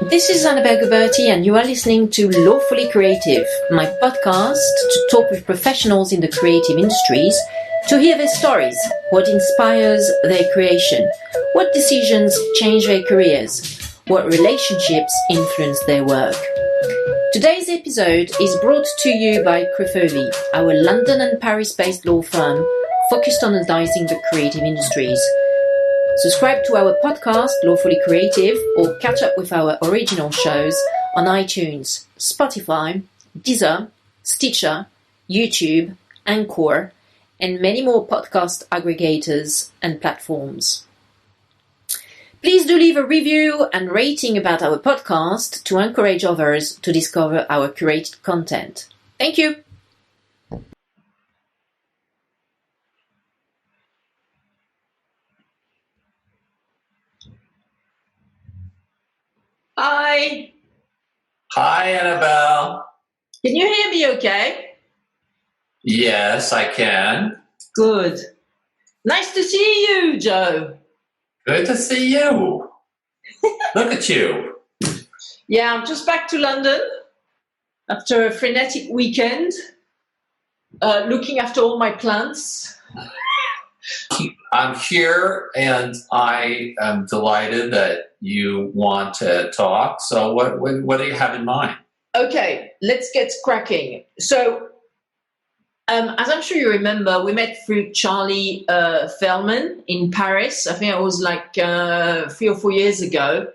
This is Annabelle Guberti, and you are listening to Lawfully Creative, my podcast to talk with professionals in the creative industries to hear their stories, what inspires their creation, what decisions change their careers, what relationships influence their work. Today's episode is brought to you by Crefovi, our London and Paris-based law firm focused on advising the creative industries. Subscribe to our podcast, Lawfully Creative, or catch up with our original shows on iTunes, Spotify, Deezer, Stitcher, YouTube, Anchor, and many more podcast aggregators and platforms. Please do leave a review and rating about our podcast to encourage others to discover our curated content. Thank you. Hi. Hi, Annabelle. Can you hear me okay? Yes, I can. Good. Nice to see you, Joe. Good to see you. Look at you. Yeah, I'm just back to London after a frenetic weekend, looking after all my plants. I'm here and I am delighted that you want to talk. So what do you have in mind? Okay, let's get cracking. So, as I'm sure you remember, we met through Charlie Feldman in Paris. I think it was like 3 or 4 years ago.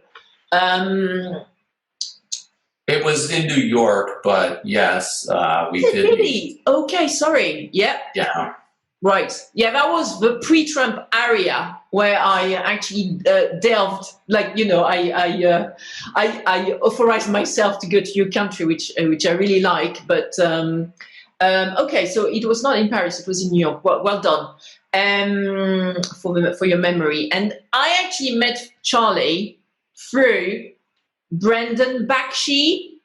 It was in New York, but yes, we did. Really? Okay, sorry. Yep. Yeah. Right. Yeah, that was the pre-Trump area where I actually delved, like, you know, I authorized myself to go to your country, which I really like. But okay, so it was not in Paris; it was in New York. Well done for your memory. And I actually met Charlie through Brendan Bakshi.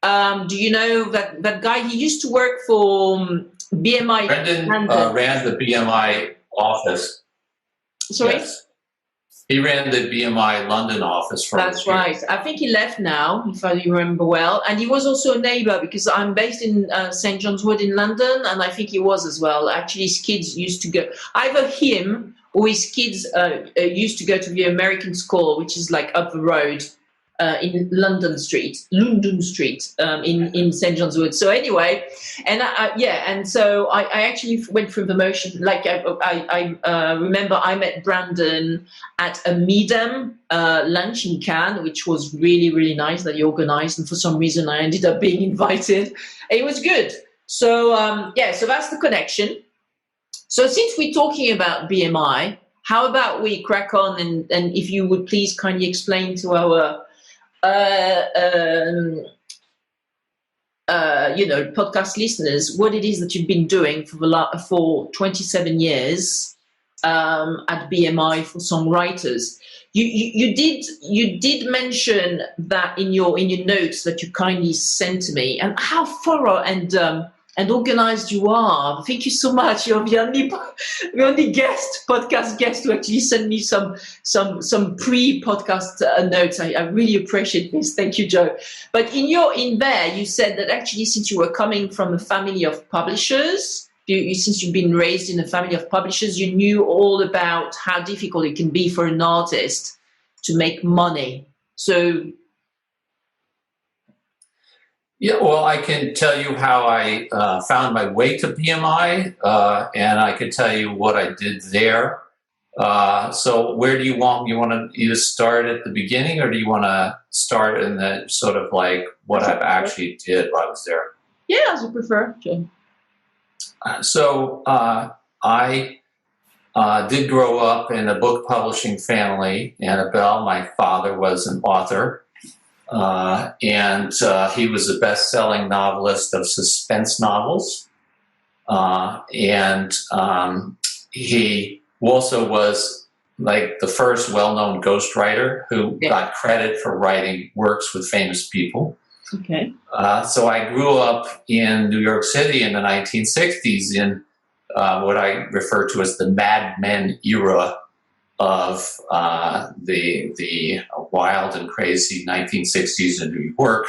Do you know that guy? He used to work for BMI. Brendan ran the BMI office. Sorry? Yes. He ran the BMI London office for That's right. I think he left now, if I remember well. And he was also a neighbor because I'm based in St. John's Wood in London, and I think he was as well. Actually, his kids used to go, either him or his kids used to go to the American school, which is like up the road. In London Street, in St. John's Wood. So anyway, and so I actually went through the motion. Like I remember I met Brandon at a Meedham lunch in Cannes, which was really, really nice that he organized. And for some reason, I ended up being invited. It was good. So so that's the connection. So since we're talking about BMI, how about we crack on and if you would please kindly explain to our podcast listeners, what it is that you've been doing for 27 years at BMI for songwriters. You did mention that in your notes that you kindly sent to me, and how thorough and organized you are. Thank you so much. You're the only podcast guest to actually send me some pre-podcast notes. I really appreciate this. Thank you, Joe. But in there, you said that actually, since you were coming from a family of publishers, since you've been raised in a family of publishers, you knew all about how difficult it can be for an artist to make money. So. Yeah, well, I can tell you how I found my way to BMI, and I can tell you what I did there. So where do you want? You want to either start at the beginning, or do you want to start in the sort of like what I actually did while I was there? Yeah, as you prefer. Okay. So I did grow up in a book publishing family. Annabelle, my father was an author. And he was a best-selling novelist of suspense novels. And he also was like the first well-known ghostwriter who got credit for writing works with famous people. Okay. So I grew up in New York City in the 1960s in what I refer to as the Mad Men era of the wild and crazy 1960s in New York.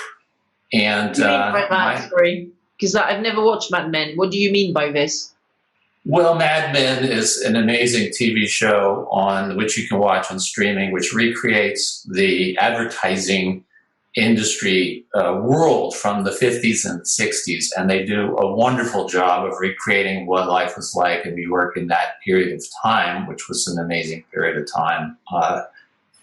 And what do you mean by that? Sorry, because I've never watched Mad Men. What do you mean by this? Well, Mad Men is an amazing TV show on which you can watch on streaming, which recreates the advertising industry world from the 50s and 60s. And they do a wonderful job of recreating what life was like in New York in that period of time, which was an amazing period of time.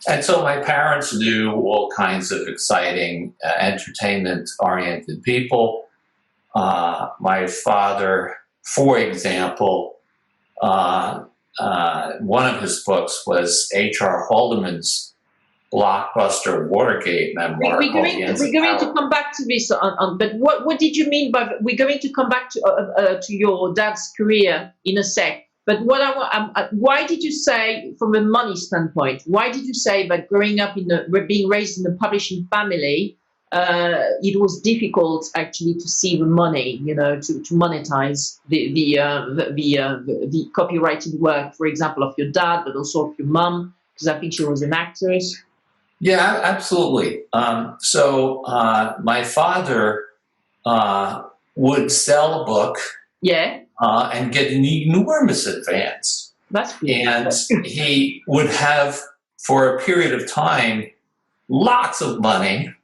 And so my parents knew all kinds of exciting, entertainment-oriented people. My father, for example, one of his books was H.R. Haldeman's blockbuster Watergate memoir. We're going to come back to this, but what did you mean by? We're going to come back to your dad's career in a sec. But what why did you say, from a money standpoint, why did you say that growing up being raised in a publishing family, it was difficult actually to see the money, to monetize the copyrighted work, for example, of your dad, but also of your mum, because I think she was an actress. Yeah, absolutely. So my father would sell a book. Yeah. And get an enormous advance. That's good. And he would have, for a period of time, lots of money.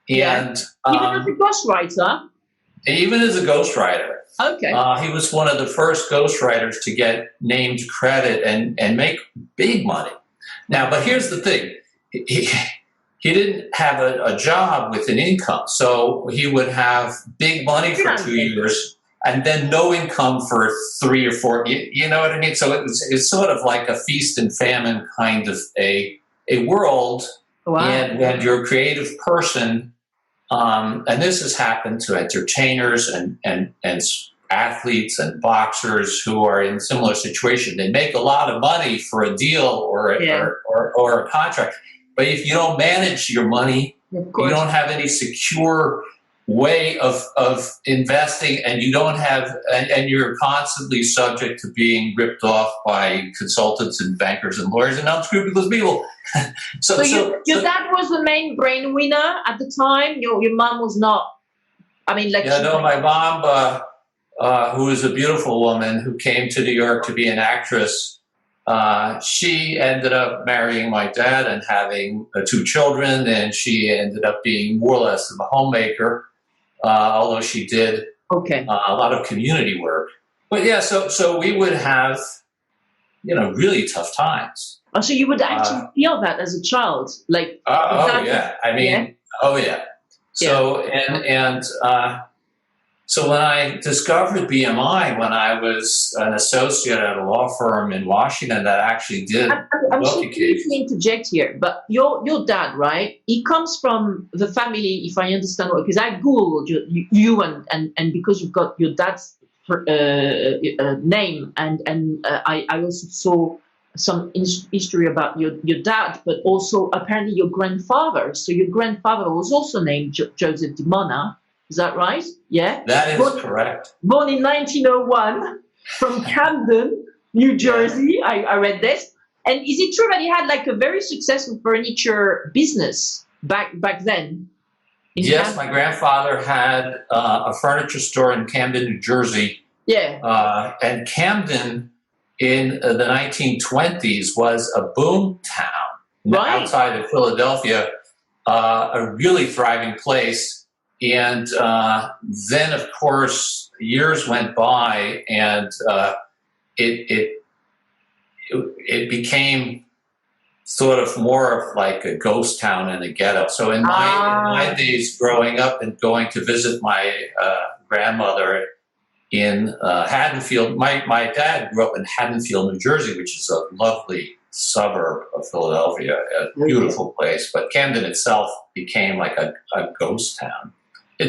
And even as a ghostwriter? Even as a ghostwriter. Okay. He was one of the first ghostwriters to get named credit and make big money. Now, but here's the thing. He didn't have a job with an income. So he would have big money for 2 years and then no income for 3 or 4. You know what I mean? So it's sort of like a feast and famine kind of a world. Wow. And when you're a creative person, and this has happened to entertainers and athletes and boxers who are in similar situation. They make a lot of money for a deal or a contract. But if you don't manage your money, you don't have any secure way of investing, and you don't have, and you're constantly subject to being ripped off by consultants and bankers and lawyers and unscrupulous people. So your dad was the main brain winner at the time. Your mom was not. I mean, like my mom, who was a beautiful woman who came to New York to be an actress. She ended up marrying my dad and having 2 children, and she ended up being more or less a homemaker. Although she did a lot of community work. But yeah, so we would have, really tough times. Oh, so you would actually feel that as a child? Like, So when I discovered BMI, when I was an associate at a law firm in Washington that actually did I'm sorry to interject here, but your dad, right? He comes from the family, if I understand well, because I Googled you and because you've got your dad's name, and I also saw some history about your dad, but also apparently your grandfather. So your grandfather was also named Joseph DiMona. Is that right? Yeah? That is correct. Born in 1901 from Camden, New Jersey. I read this. And is it true that he had like a very successful furniture business back then? Yes, my grandfather had a furniture store in Camden, New Jersey. Yeah. And Camden in the 1920s was a boom town outside of Philadelphia, a really thriving place. And then, of course, years went by, and it became sort of more of like a ghost town and a ghetto. So in my days growing up and going to visit my grandmother in Haddonfield, my dad grew up in Haddonfield, New Jersey, which is a lovely suburb of Philadelphia, a beautiful place. But Camden itself became like a ghost town.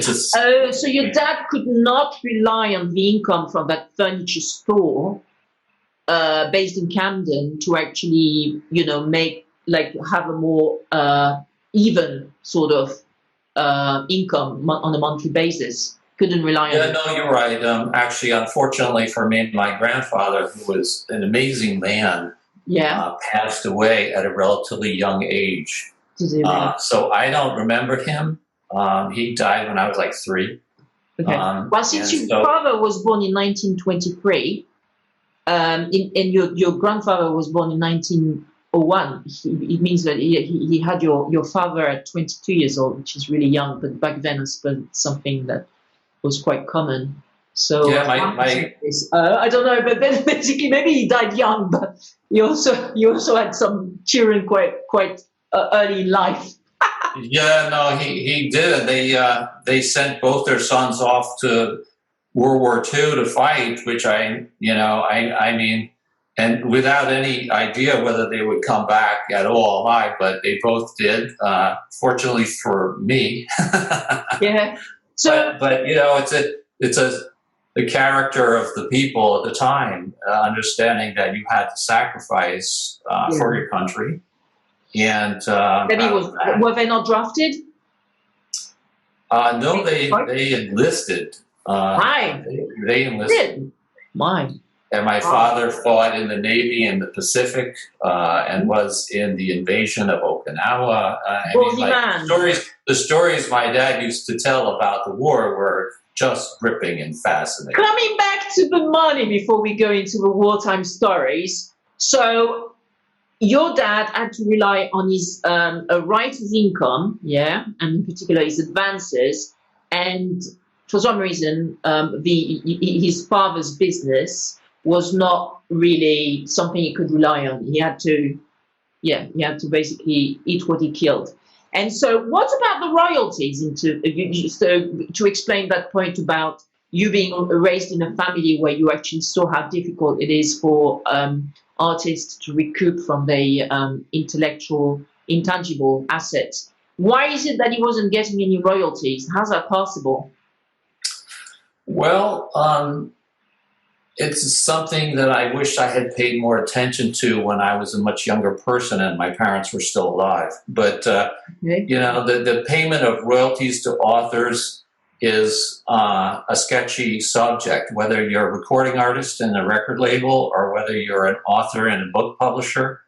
So your dad could not rely on the income from that furniture store based in Camden to actually, have a more even sort of income on a monthly basis. Couldn't rely on it. No, you're right. Actually, unfortunately for me and my grandfather, who was an amazing man, passed away at a relatively young age. So I don't remember him. He died when I was like 3. Okay. Well, since your father was born in 1923, and your grandfather was born in 1901, it means that he had your father at 22 years old, which is really young. But back then, I suppose it's something that was quite common. So yeah, I don't know, but then basically maybe he died young, but you also had some children quite early in life. Yeah, no, he did. They sent both their sons off to World War II to fight, which I mean, and without any idea whether they would come back at all alive, but they both did. Fortunately for me. Yeah. So, but it's the character of the people at the time, understanding that you had to sacrifice for your country. And were they not drafted? No, they enlisted. Why? They enlisted. Why? And my father fought in the Navy in the Pacific and was in the invasion of Okinawa. The stories my dad used to tell about the war were just gripping and fascinating. Coming back to the money before we go into the wartime stories. So your dad had to rely on his writer's income, and in particular his advances, and for some reason his father's business was not really something he could rely on. He had to basically eat what he killed. And so what about the royalties? To explain that point about you being raised in a family where you actually saw how difficult it is for artists to recoup from their intangible assets. Why is it that he wasn't getting any royalties? How's that possible? Well, it's something that I wish I had paid more attention to when I was a much younger person and my parents were still alive. But, the payment of royalties to authors is a sketchy subject, whether you're a recording artist in a record label or whether you're an author and a book publisher.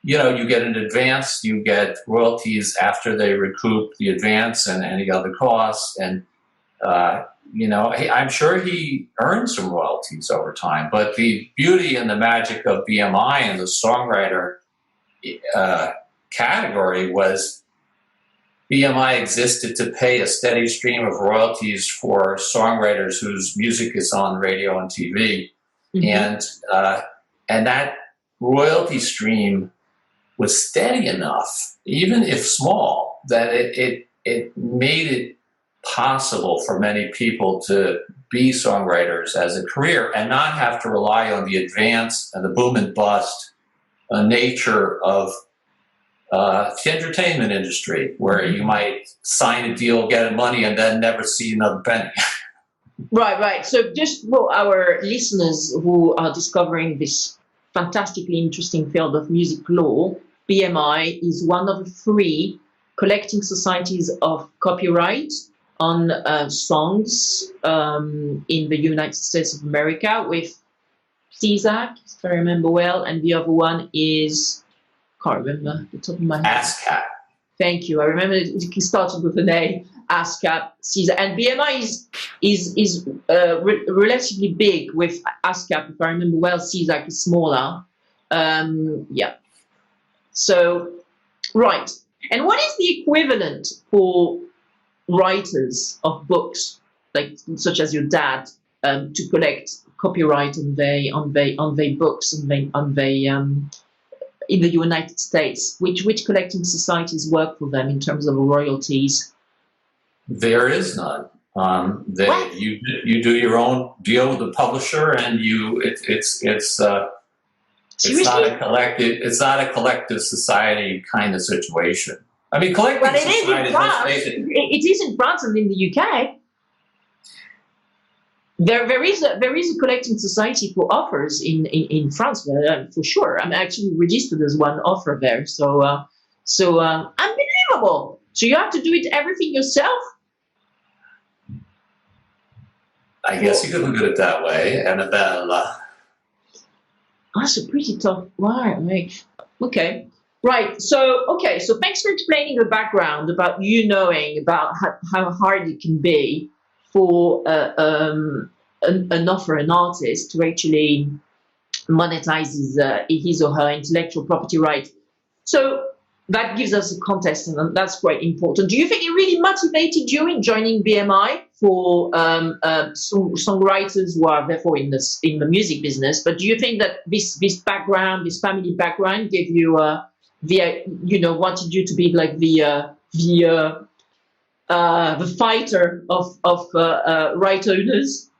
You get an advance, you get royalties after they recoup the advance and any other costs. And, I'm sure he earned some royalties over time, but the beauty and the magic of BMI and the songwriter category was BMI existed to pay a steady stream of royalties for songwriters whose music is on radio and TV. Mm-hmm. And that royalty stream was steady enough, even if small, that it made it possible for many people to be songwriters as a career and not have to rely on the advance and the boom and bust nature of the entertainment industry, where you might sign a deal, get money, and then never see another penny. Right. So just for our listeners who are discovering this fantastically interesting field of music law, BMI is one of 3 collecting societies of copyright on songs in the United States of America, with CSAC, if I remember well, and the other one is, can't remember the top of my head. ASCAP. Thank you. I remember it started with an A. ASCAP, CSAC, and BMI is relatively big with ASCAP. If I remember well, CSAC is smaller. So, right. And what is the equivalent for writers of books, like such as your dad, to collect copyright on their books in the United States? Which collecting societies work for them in terms of royalties? There is none. You do your own deal with the publisher, and it's not a collective society kind of situation. I mean, collective society. It is in France and in the UK. There is a collecting society for authors in France, for sure. I'm actually registered as one author there. So unbelievable. So you have to do everything yourself? I guess you could look at it that way, Annabelle. That's a pretty tough. Right. Okay. Right. So thanks for explaining the background about you knowing about how hard it can be for an author, an artist, to actually monetize his or her intellectual property right. So that gives us a context, and that's quite important. Do you think it really motivated you in joining BMI for songwriters who are therefore in the music business? But do you think that this background, this family background, gave you wanted you to be like the fighter of right owners?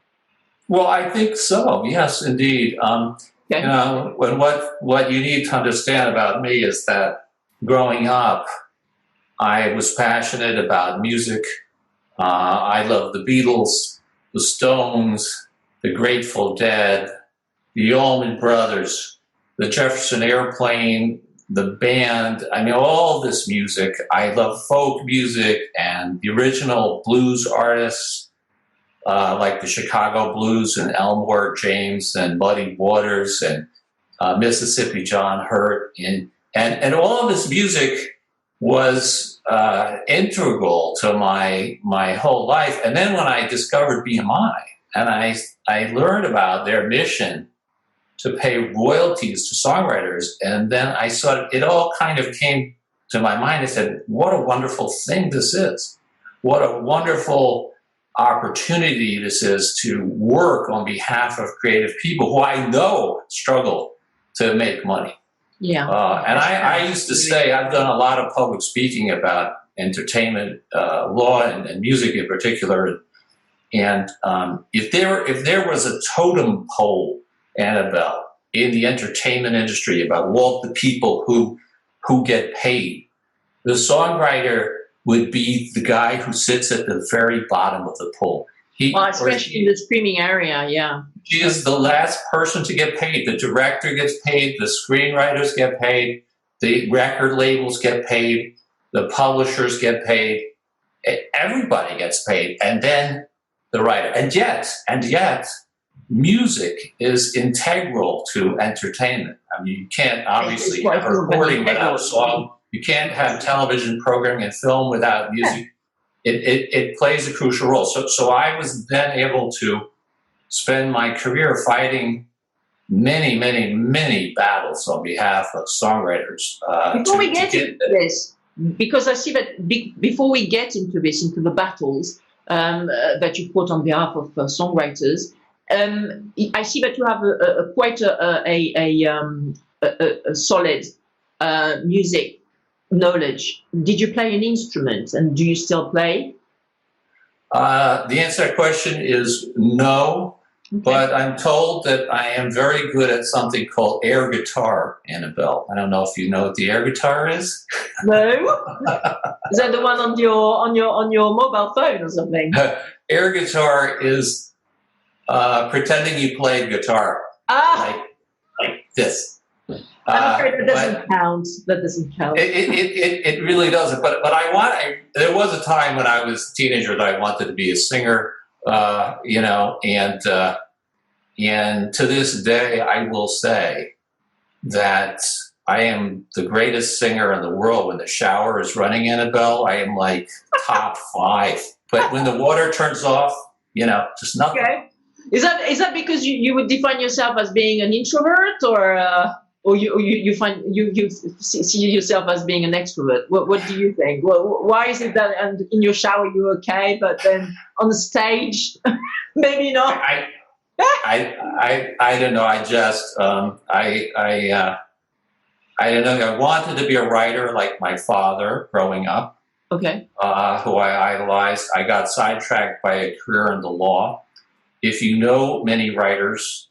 Well, I think so. Yes, indeed. Okay. You know, what you need to understand about me is that growing up, I was passionate about music. I loved the Beatles, the Stones, the Grateful Dead, the Allman Brothers, the Jefferson Airplane, the band. I mean, all this music. I love folk music and the original blues artists. Like the Chicago Blues and Elmore James and Muddy Waters and Mississippi John Hurt. And all of this music was integral to my whole life. And then when I discovered BMI and I learned about their mission to pay royalties to songwriters, and then I saw it all kind of came to my mind. I said, what a wonderful thing this is. What a wonderful opportunity this is to work on behalf of creative people who I know struggle to make money. Yeah. And I used to say, I've done a lot of public speaking about entertainment law and music in particular. And if there was a totem pole, Annabelle, in the entertainment industry about what the people who get paid, the songwriter would be the guy who sits at the very bottom of the pole. Especially in the streaming area, yeah. She is the last person to get paid. The director gets paid, the screenwriters get paid, the record labels get paid, the publishers get paid, everybody gets paid, and then the writer. And yet, music is integral to entertainment. I mean, you can't obviously have a recording without a song. You can't have television programming and film without music. It plays a crucial role. So I was then able to spend my career fighting many, many, many battles on behalf of songwriters. Before we get into this, because I see that before we get into this, into the battles that you fought on behalf of songwriters, I see that you have quite a solid music knowledge. Did you play an instrument, and do you still play? The answer to that question is no, but I'm told that I am very good at something called air guitar, Annabelle. I don't know if you know what the air guitar is. No. Is that the one on your mobile phone or something? Air guitar is pretending you play guitar. Like this. I'm afraid that doesn't count. That doesn't count. It really doesn't. But there was a time when I was a teenager that I wanted to be a singer, and to this day I will say that I am the greatest singer in the world. When the shower is running, Annabelle, I am like top 5. But when the water turns off, just nothing. Okay. Is that because you would define yourself as being an introvert, or you find you see yourself as being an extrovert? What do you think? Well, why is it that in your shower you're okay, but then on the stage maybe not? I don't know. I just I don't know. I wanted to be a writer like my father growing up. Okay. Who I idolized. I got sidetracked by a career in the law. If you know many writers,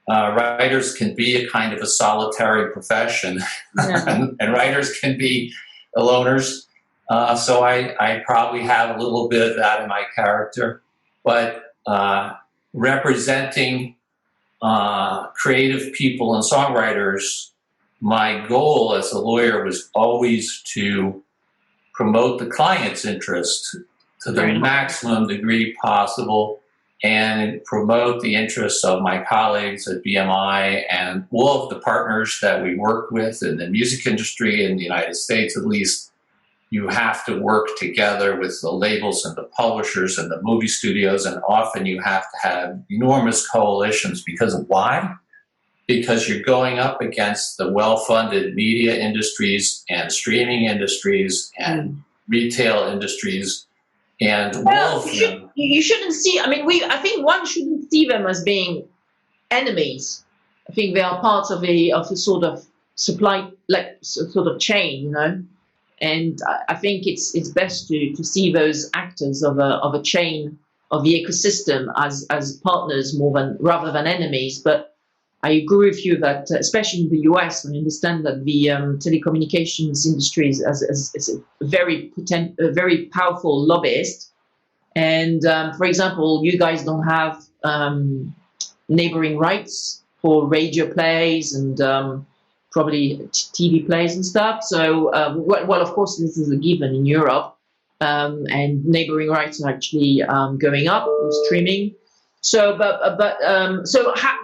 writers can be a kind of a solitary profession, yeah. and writers can be loners. So I probably have a little bit of that in my character. But representing creative people and songwriters, my goal as a lawyer was always to promote the client's interest to the maximum degree possible, and promote the interests of my colleagues at BMI and all of the partners that we work with in the music industry in the United States, at least. You have to work together with the labels and the publishers and the movie studios, and often you have to have enormous coalitions. Because why? Because you're going up against the well-funded media industries and streaming industries and retail industries, and all of them. You shouldn't see. I mean, I think one shouldn't see them as being enemies. I think they are parts of a sort of supply, like sort of chain, you know. And I think it's best to see those actors of a chain of the ecosystem as partners rather than enemies. But I agree with you that, especially in the US, I understand that the telecommunications industry is a very powerful lobbyist. And for example, you guys don't have neighboring rights for radio plays and probably TV plays and stuff. So, well, of course, this is a given in Europe, and neighboring rights are actually going up with streaming. So,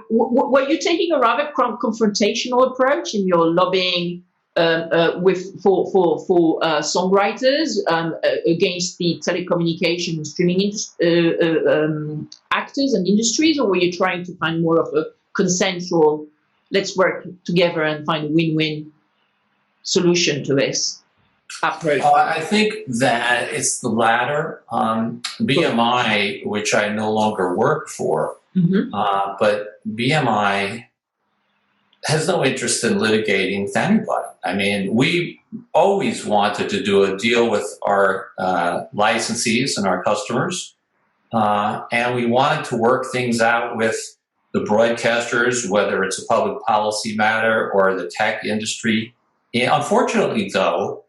were you taking a rather confrontational approach in your lobbying for songwriters against the telecommunication and streaming actors and industries, or were you trying to find more of a consensual, let's work together and find a win-win solution to this approach? I think that it's the latter. BMI, which I no longer work for, but BMI has no interest in litigating with anybody. I mean, we always wanted to do a deal with our licensees and our customers, and we wanted to work things out with the broadcasters, whether it's a public policy matter or the tech industry. And unfortunately, though,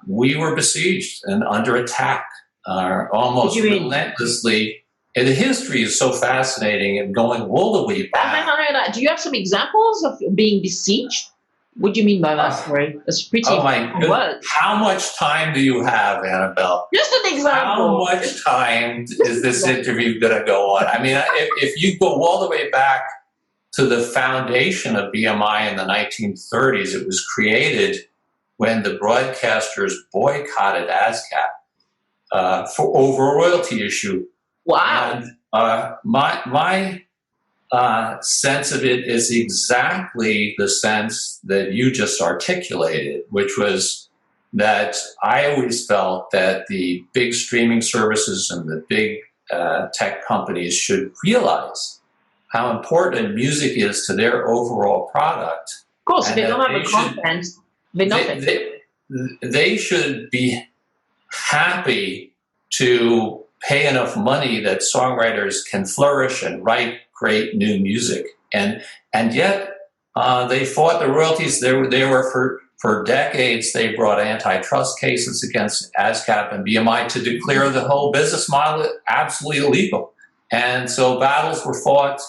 we were besieged and under attack almost relentlessly. And the history is so fascinating and going all the way back. Do you have some examples of being besieged? What do you mean by that? Sorry, that's pretty. Oh my goodness! How much time do you have, Annabelle? Just an example. How much time is this interview going to go on? I mean, if you go all the way back to the foundation of BMI in the 1930s, it was created when the broadcasters boycotted ASCAP for over a royalty issue. Wow. And my sense of it is exactly the sense that you just articulated, which was that I always felt that the big streaming services and the big tech companies should realize how important music is to their overall product. Of course, if they don't have the content, they're nothing. They should be happy to pay enough money that songwriters can flourish and write great new music, and yet they fought the royalties. They were for decades. They brought antitrust cases against ASCAP and BMI to declare the whole business model absolutely illegal. And so battles were fought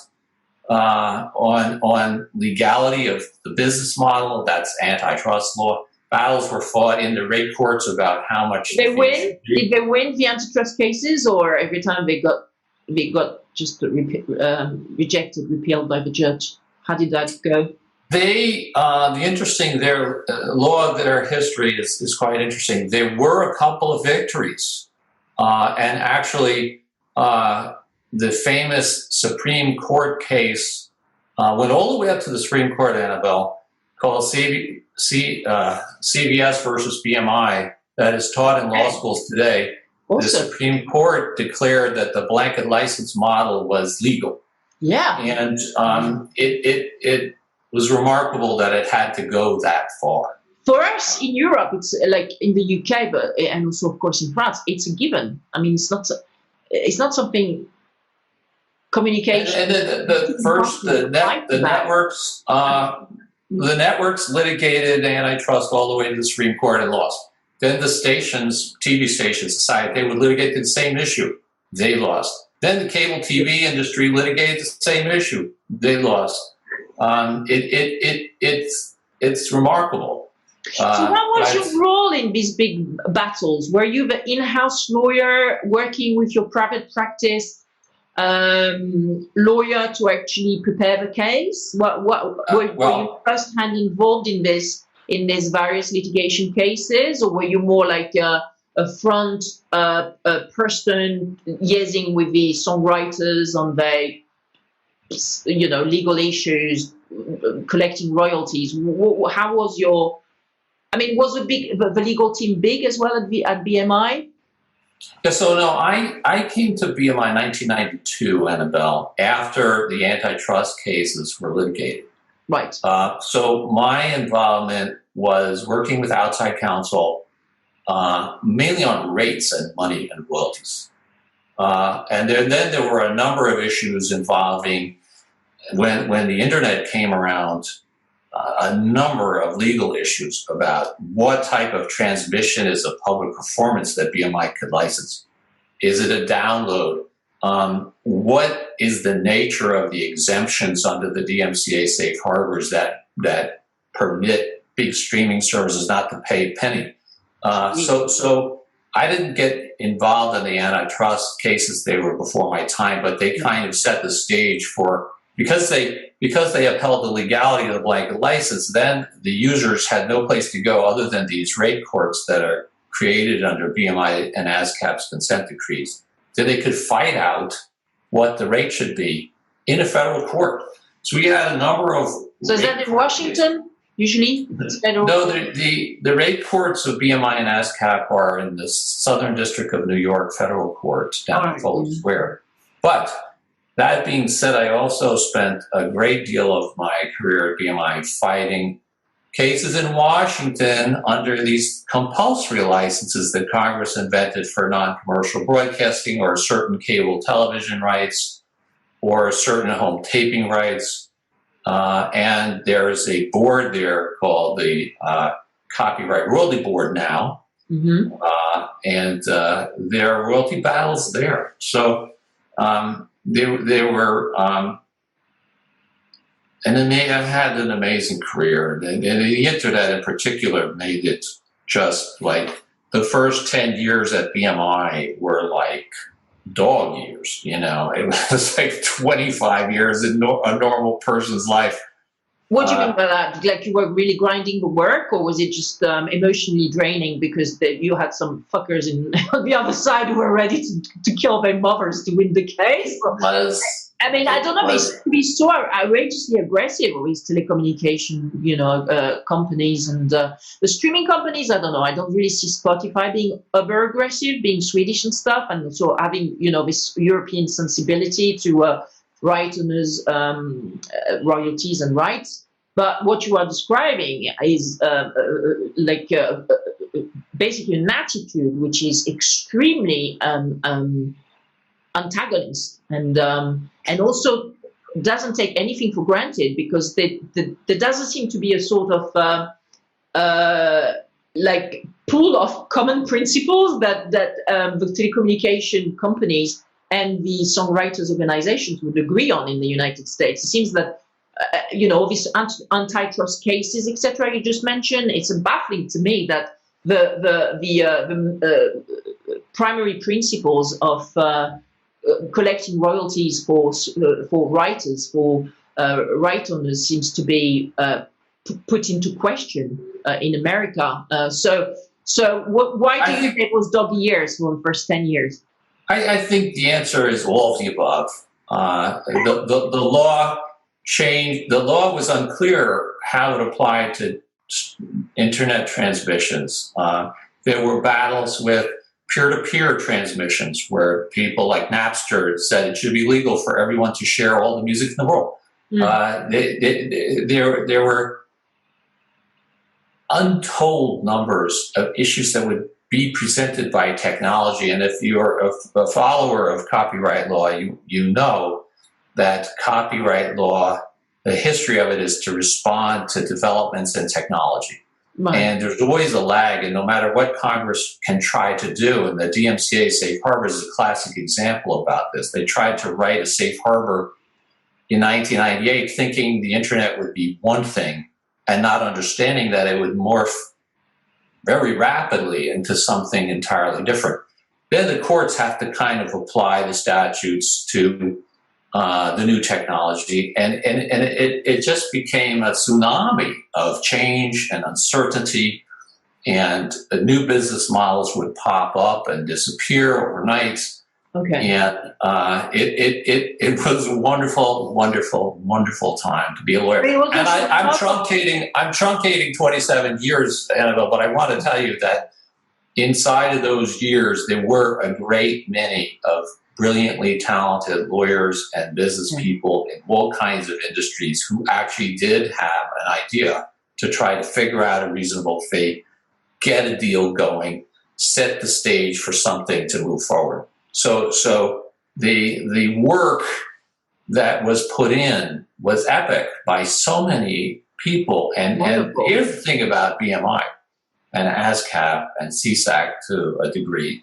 on legality of the business model. That's antitrust law. Battles were fought in the rate courts about how much they win. Did they win the antitrust cases, or every time they got just rejected, repealed by the judge? How did that go? The interesting, their law of their history is quite interesting. There were a couple of victories, and actually, the famous Supreme Court case went all the way up to the Supreme Court, Annabelle, called CBS versus BMI, that is taught in law schools today. Awesome. The Supreme Court declared that the blanket license model was legal. Yeah. And it was remarkable that it had to go that far. For us in Europe, it's like in the UK, and also of course in France, it's a given. I mean, it's not something communication. And the networks litigated antitrust all the way to the Supreme Court and lost. Then the stations, TV stations, decided they would litigate the same issue. They lost. Then the cable TV industry litigated the same issue. They lost. It's remarkable. So what was your role in these big battles? Were you the in-house lawyer working with your private practice lawyer to actually prepare the case? Were you first-hand involved in these various litigation cases, or were you more like a front person liaising with the songwriters on their, legal issues, collecting royalties? How was your? I mean, was the legal team big as well at BMI? Yeah, so no, I came to BMI in 1992, Annabelle, after the antitrust cases were litigated. Right. So my involvement was working with outside counsel, mainly on rates and money and royalties. And then there were a number of issues involving, when the internet came around, a number of legal issues about what type of transmission is a public performance that BMI could license. Is it a download? What is the nature of the exemptions under the DMCA safe harbors that permit big streaming services not to pay a penny? So I didn't get involved in the antitrust cases. They were before my time, but they kind of set the stage for, because they upheld the legality of the blanket license, then the users had no place to go other than these rate courts that are created under BMI and ASCAP's consent decrees. So they could fight out what the rate should be in a federal court. So we had a number of... So is that in Washington, usually? No, the rate courts of BMI and ASCAP are in the Southern District of New York federal court down in Fulton Square. But that being said, I also spent a great deal of my career at BMI fighting cases in Washington under these compulsory licenses that Congress invented for non-commercial broadcasting, or certain cable television rights, or certain home taping rights. And there is a board there called the Copyright Royalty Board now. Mm-hmm. And there are royalty battles there. So they were, and then they have had an amazing career. And the internet in particular made it just like, the first 10 years at BMI were like dog years, It was like 25 years in a normal person's life. What do you mean by that? Like you were really grinding the work, or was it just emotionally draining because you had some fuckers on the other side who were ready to kill their mothers to win the case? I mean, I don't know. It used to be so outrageously aggressive with telecommunication, companies and the streaming companies. I don't know. I don't really see Spotify being uber aggressive, being Swedish and stuff, and also having this European sensibility to right owners, royalties and rights. But what you are describing is basically an attitude which is extremely antagonist and also doesn't take anything for granted, because there doesn't seem to be a sort of pool of common principles that the telecommunication companies and the songwriters organizations would agree on in the United States. It seems that all these antitrust cases, etc., you just mentioned, it's baffling to me that the primary principles of collecting royalties for writers, for right owners, seems to be put into question in America. Why do you think it was dog years for the first 10 years? I think the answer is all of the above. The law changed. The law was unclear how it applied to internet transmissions. There were battles with peer-to-peer transmissions where people like Napster said it should be legal for everyone to share all the music in the world. There were untold numbers of issues that would be presented by technology. And if you're a follower of copyright law, you know that copyright law, the history of it is to respond to developments in technology. Right. And there's always a lag, and no matter what Congress can try to do, and the DMCA safe harbor is a classic example about this. They tried to write a safe harbor in 1998 thinking the internet would be one thing and not understanding that it would morph very rapidly into something entirely different. then the courts have to kind of apply the statutes to the new technology, and it just became a tsunami of change and uncertainty, and new business models would pop up and disappear overnight. Okay. And it was a wonderful, wonderful, wonderful time to be a lawyer. And I'm truncating 27 years, Annabelle, but I want to tell you that inside of those years, there were a great many of brilliantly talented lawyers and business people in all kinds of industries who actually did have an idea to try to figure out a reasonable fee, get a deal going, set the stage for something to move forward. So the work that was put in was epic by so many people. And here's the thing about BMI and ASCAP and CSAC to a degree.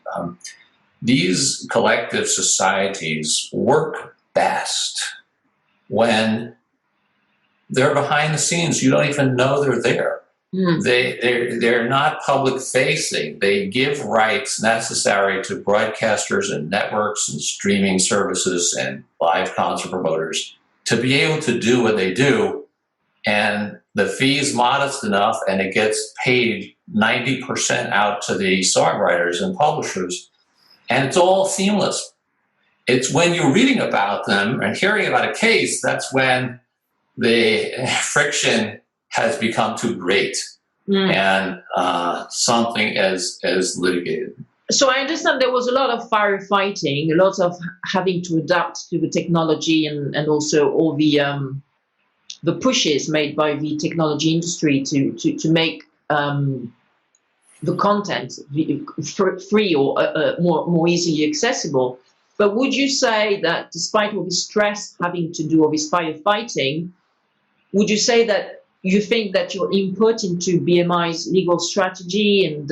These collective societies work best when they're behind the scenes. You don't even know they're there. They're not public facing. They give rights necessary to broadcasters and networks and streaming services and live concert promoters to be able to do what they do. And the fee's modest enough, and it gets paid 90% out to the songwriters and publishers. And it's all seamless. It's when you're reading about them and hearing about a case, that's when the friction has become too great and something is litigated. So I understand there was a lot of firefighting, a lot of having to adapt to the technology, and also all the pushes made by the technology industry to make the content free or more easily accessible. But would you say that despite all the stress having to do all this firefighting, would you say that you think that your input into BMI's legal strategy and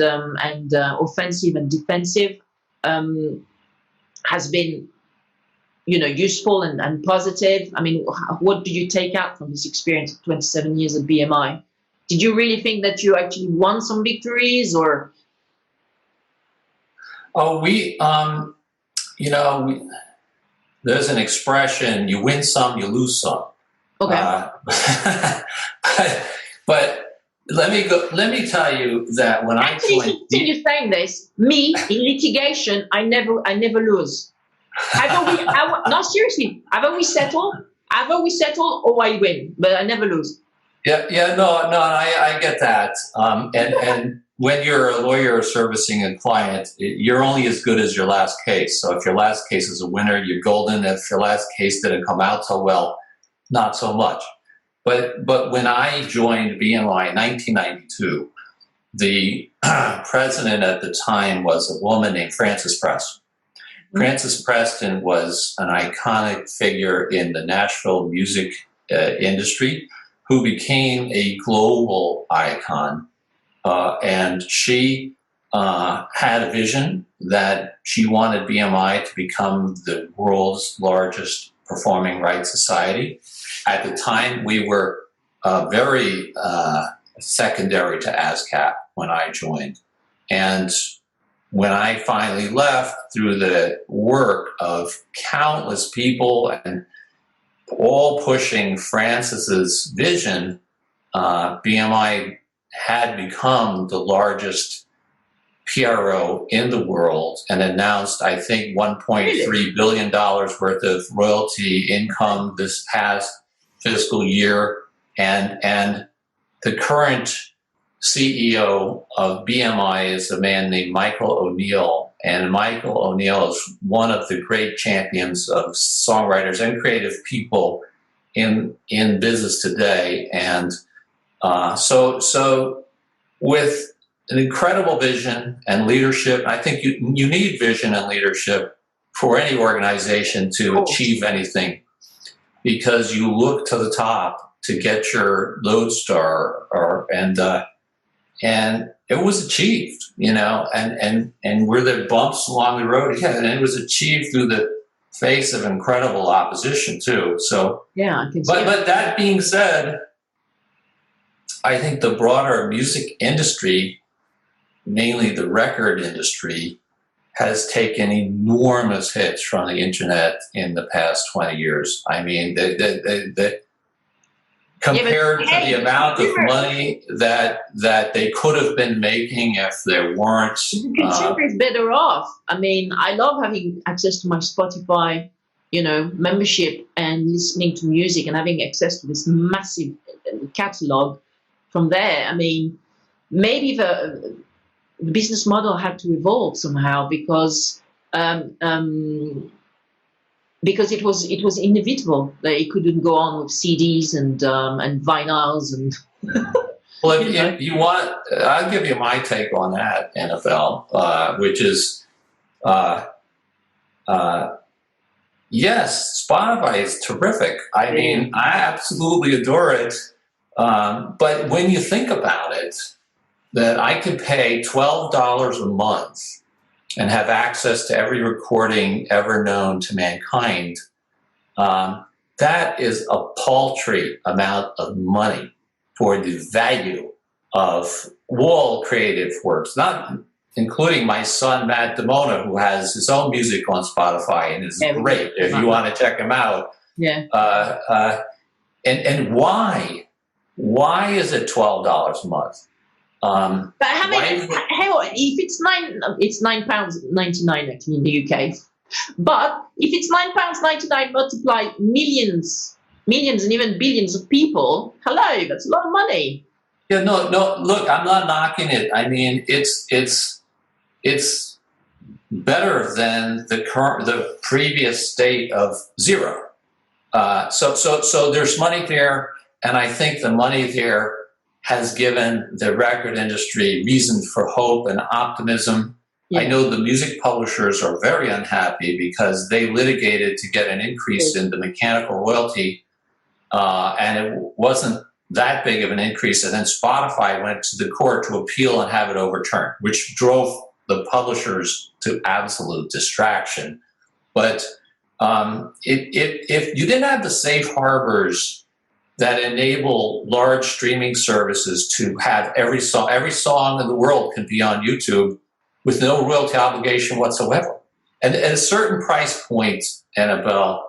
offensive and defensive has been, useful and positive? I mean, what do you take out from this experience of 27 years at BMI? Did you really think that you actually won some victories, or? Oh, there's an expression: you win some, you lose some. Okay. But let me tell you that when actually, I joined, you're saying this, me in litigation, I never lose. No, seriously, either we settle, or I win, but I never lose. Yeah, no, I get that. And when you're a lawyer servicing a client, you're only as good as your last case. So if your last case is a winner, you're golden. If your last case didn't come out so well, not so much. But when I joined BMI in 1992, the president at the time was a woman named Frances Preston. Frances Preston was an iconic figure in the Nashville music industry who became a global icon. And she had a vision that she wanted BMI to become the world's largest performing rights society. At the time, we were very secondary to ASCAP when I joined. And when I finally left, through the work of countless people and all pushing Frances's vision, BMI had become the largest PRO in the world and announced, I think, $1.3 billion worth of royalty income this past fiscal year. And the current CEO of BMI is a man named Michael O'Neill. And Michael O'Neill is one of the great champions of songwriters and creative people in business today. And so with an incredible vision and leadership, I think you need vision and leadership for any organization to achieve anything, because you look to the top to get your lodestar, and it was achieved, and were there bumps along the road? Yeah, and it was achieved through the face of incredible opposition too. So yeah, I can see but that being said, I think the broader music industry, mainly the record industry, has taken enormous hits from the internet in the past 20 years. I mean, compared to the amount of money that they could have been making if there weren't. The consumer is better off. I mean, I love having access to my Spotify, membership and listening to music and having access to this massive catalog from there. I mean, maybe the business model had to evolve somehow because it was inevitable that it couldn't go on with CDs and vinyls and. Well, if you want, I'll give you my take on that, NFL, which is, yes, Spotify is terrific. I mean, I absolutely adore it. But when you think about it, that I could pay $12 a month and have access to every recording ever known to mankind, that is a paltry amount of money for the value of all creative works, not including my son, Matt DiMona, who has his own music on Spotify and is great if you want to check him out. Yeah. And why? Why is it $12 a month? But how many? If it's £9.99 actually in the UK. But if it's £9.99 multiply millions and even billions of people, hello, that's a lot of money. Yeah, no. Look, I'm not knocking it. I mean, it's better than the previous state of zero. So there's money there, and I think the money there has given the record industry reason for hope and optimism. Yeah. I know the music publishers are very unhappy because they litigated to get an increase in the mechanical royalty, and it wasn't that big of an increase. And then Spotify went to the court to appeal and have it overturned, which drove the publishers to absolute distraction. But if you didn't have the safe harbors that enable large streaming services to have every song in the world can be on YouTube with no royalty obligation whatsoever. And at a certain price point, Annabelle,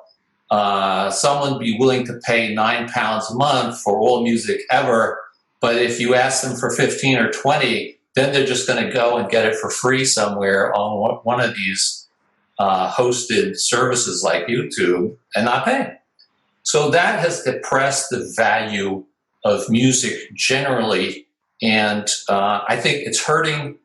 someone would be willing to pay £9 a month for all music ever. But if you ask them for 15 or 20, then they're just going to go and get it for free somewhere on one of these hosted services like YouTube and not pay. So that has depressed the value of music generally, and I think it's hurting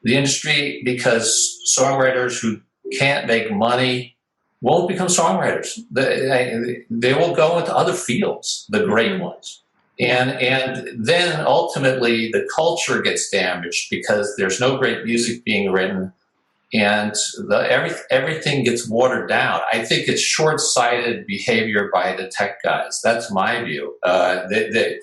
the industry because songwriters who can't make money won't become songwriters. They will go into other fields, the great ones. And then ultimately the culture gets damaged because there's no great music being written, and everything gets watered down. I think it's short-sighted behavior by the tech guys. That's my view. They're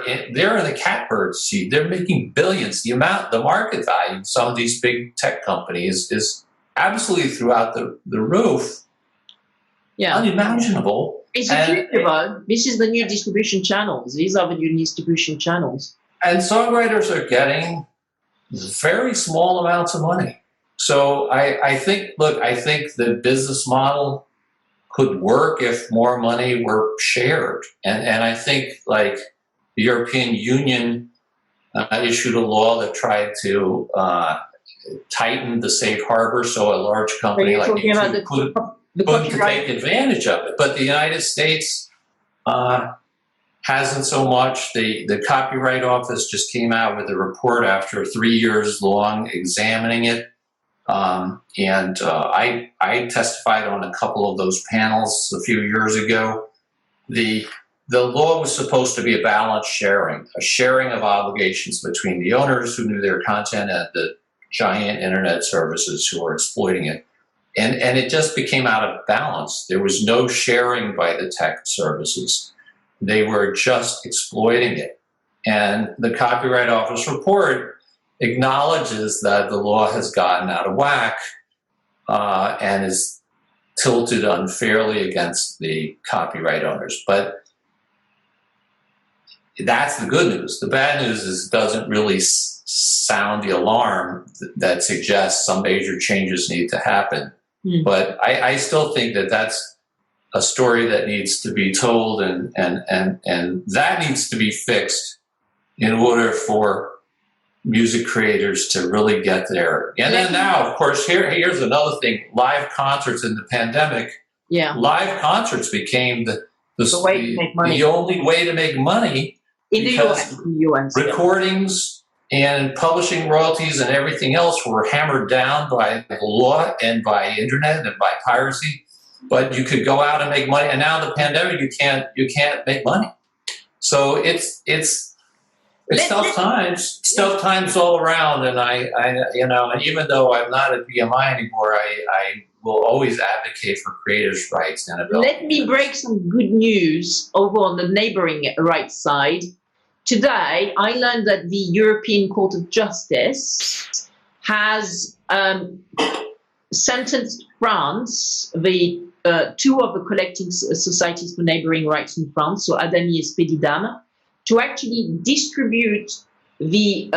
in the catbird seat. They're making billions. The market value of some of these big tech companies is absolutely throughout the roof. Yeah, unimaginable. It's a future. This is the new distribution channels. These are the new distribution channels. And songwriters are getting very small amounts of money. So I think the business model could work if more money were shared. And I think like the European Union issued a law that tried to tighten the safe harbor so a large company like YouTube could take advantage of it. But the United States hasn't so much. The Copyright Office just came out with a report after 3 years long examining it. And I testified on a couple of those panels a few years ago. The law was supposed to be a balanced sharing, a sharing of obligations between the owners who knew their content and the giant internet services who were exploiting it. And it just became out of balance. There was no sharing by the tech services. They were just exploiting it. And the Copyright Office report acknowledges that the law has gotten out of whack and is tilted unfairly against the copyright owners. But that's the good news. The bad news is it doesn't really sound the alarm that suggests some major changes need to happen. But I still think that that's a story that needs to be told, and that needs to be fixed in order for music creators to really get there. And then now, of course, here's another thing: live concerts in the pandemic. Yeah, live concerts became the only way to make money in the US. Recordings and publishing royalties and everything else were hammered down by the law and by internet and by piracy. But you could go out and make money. And now the pandemic, you can't make money. So it's tough times all around. And I and even though I'm not at BMI anymore, I will always advocate for creators' rights. Let me break some good news over on the neighboring rights side. Today, I learned that the European Court of Justice has sentenced France, the two of the collecting societies for neighboring rights in France, so Adami and Spedidam, to actually distribute the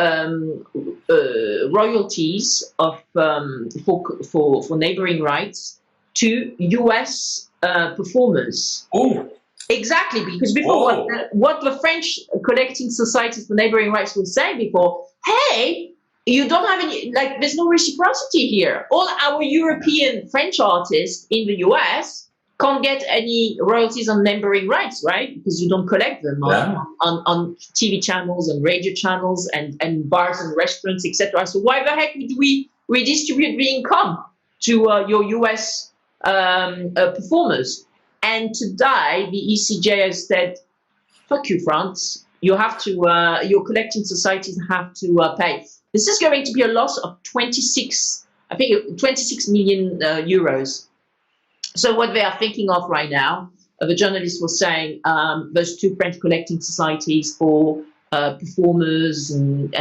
royalties of for neighboring rights to US performers. Oh, exactly, because before what the French collecting societies for neighboring rights were saying before, hey, you don't have any, like, there's no reciprocity here. All our European French artists in the US can't get any royalties on neighboring rights, right? Because you don't collect them on TV channels and radio channels and bars and restaurants, etc. So why the heck would we redistribute the income to your US performers? And today, the ECJ has said, fuck you, France. You have to, your collecting societies have to pay. This is going to be a loss of 26 million euros. So what they are thinking of right now, the journalist was saying, those two French collecting societies for performers and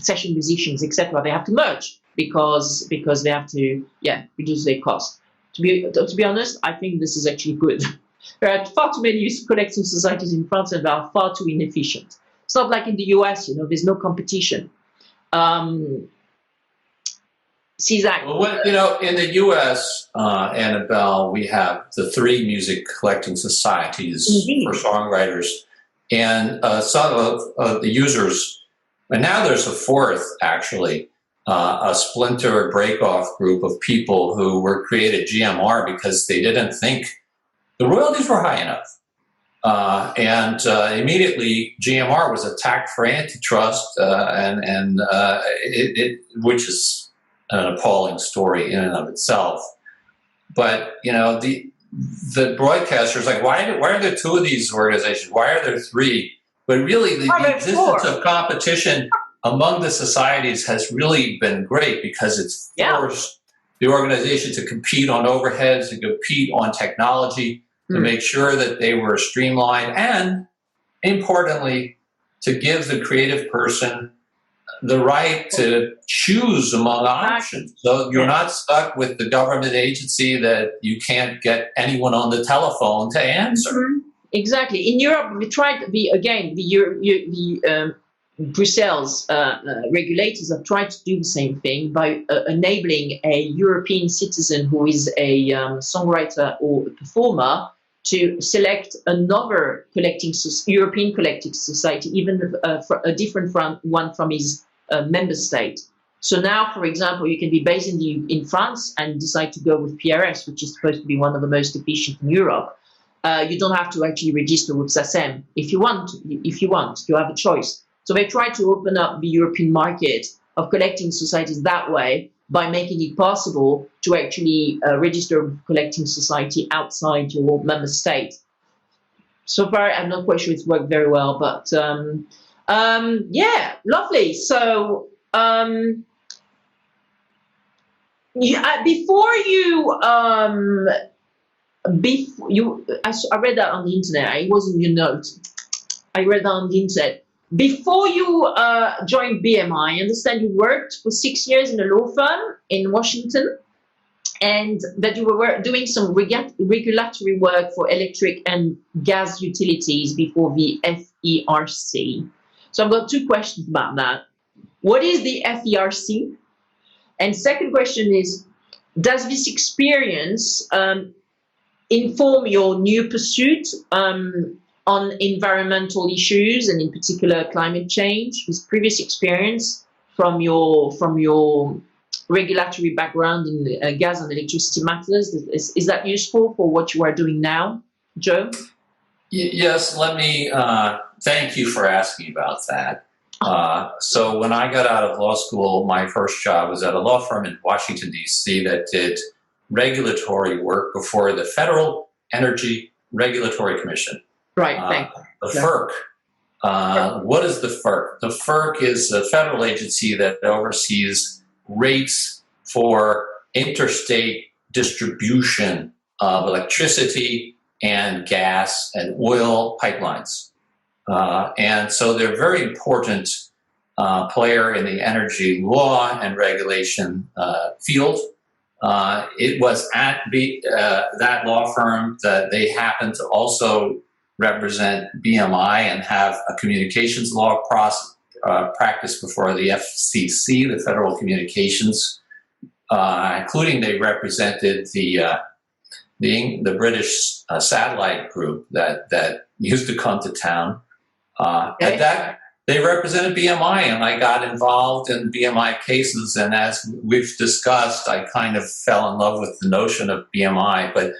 session musicians, etc., they have to merge because they have to reduce their cost. To be honest, I think this is actually good. There are far too many collecting societies in France, and they are far too inefficient. It's not like in the US, there's no competition. Cesar. Well, in the U.S., Annabelle, we have the three music collecting societies for songwriters, and some of the users, and now there's a fourth, actually, a splinter break-off group of people who were created GMR because they didn't think the royalties were high enough. And immediately GMR was attacked for antitrust, which is an appalling story in and of itself. But the broadcasters, like, why are there two of these organizations? Why are there three? But really, the existence of competition among the societies has really been great because it's forced the organization to compete on overheads, to compete on technology, to make sure that they were streamlined, and importantly, to give the creative person the right to choose among options. So you're not stuck with the government agency that you can't get anyone on the telephone to answer. Mm-hmm. Exactly. In Europe, we tried Brussels regulators have tried to do the same thing by enabling a European citizen who is a songwriter or a performer to select another European collecting society, even a different one from his member state. So now, for example, you can be based in France and decide to go with PRS, which is supposed to be one of the most efficient in Europe. You don't have to actually register with SACEM. If you want, you have a choice. So they try to open up the European market of collecting societies that way by making it possible to actually register a collecting society outside your member state. So far, I'm not quite sure it's worked very well, but lovely. So before you, I read that on the internet. It wasn't your note. I read that on the internet. Before you joined BMI, I understand you worked for 6 years in a law firm in Washington, and that you were doing some regulatory work for electric and gas utilities before the FERC. So I've got two questions about that. What is the FERC? And second question is, does this experience inform your new pursuit on environmental issues and in particular climate change? This previous experience from your regulatory background in gas and electricity matters, is that useful for what you are doing now, Joe? Yes, let me thank you for asking about that. So when I got out of law school, my first job was at a law firm in Washington, D.C. that did regulatory work before the Federal Energy Regulatory Commission. Right, thank you. The FERC. What is the FERC? The FERC is a federal agency that oversees rates for interstate distribution of electricity and gas and oil pipelines. And so they're a very important player in the energy law and regulation field. It was at that law firm that they happened to also represent BMI and have a communications law practice before the FCC, the Federal Communications, including they represented the British satellite group that used to come to town. And that they represented BMI, and I got involved in BMI cases. And as we've discussed, I kind of fell in love with the notion of BMI. But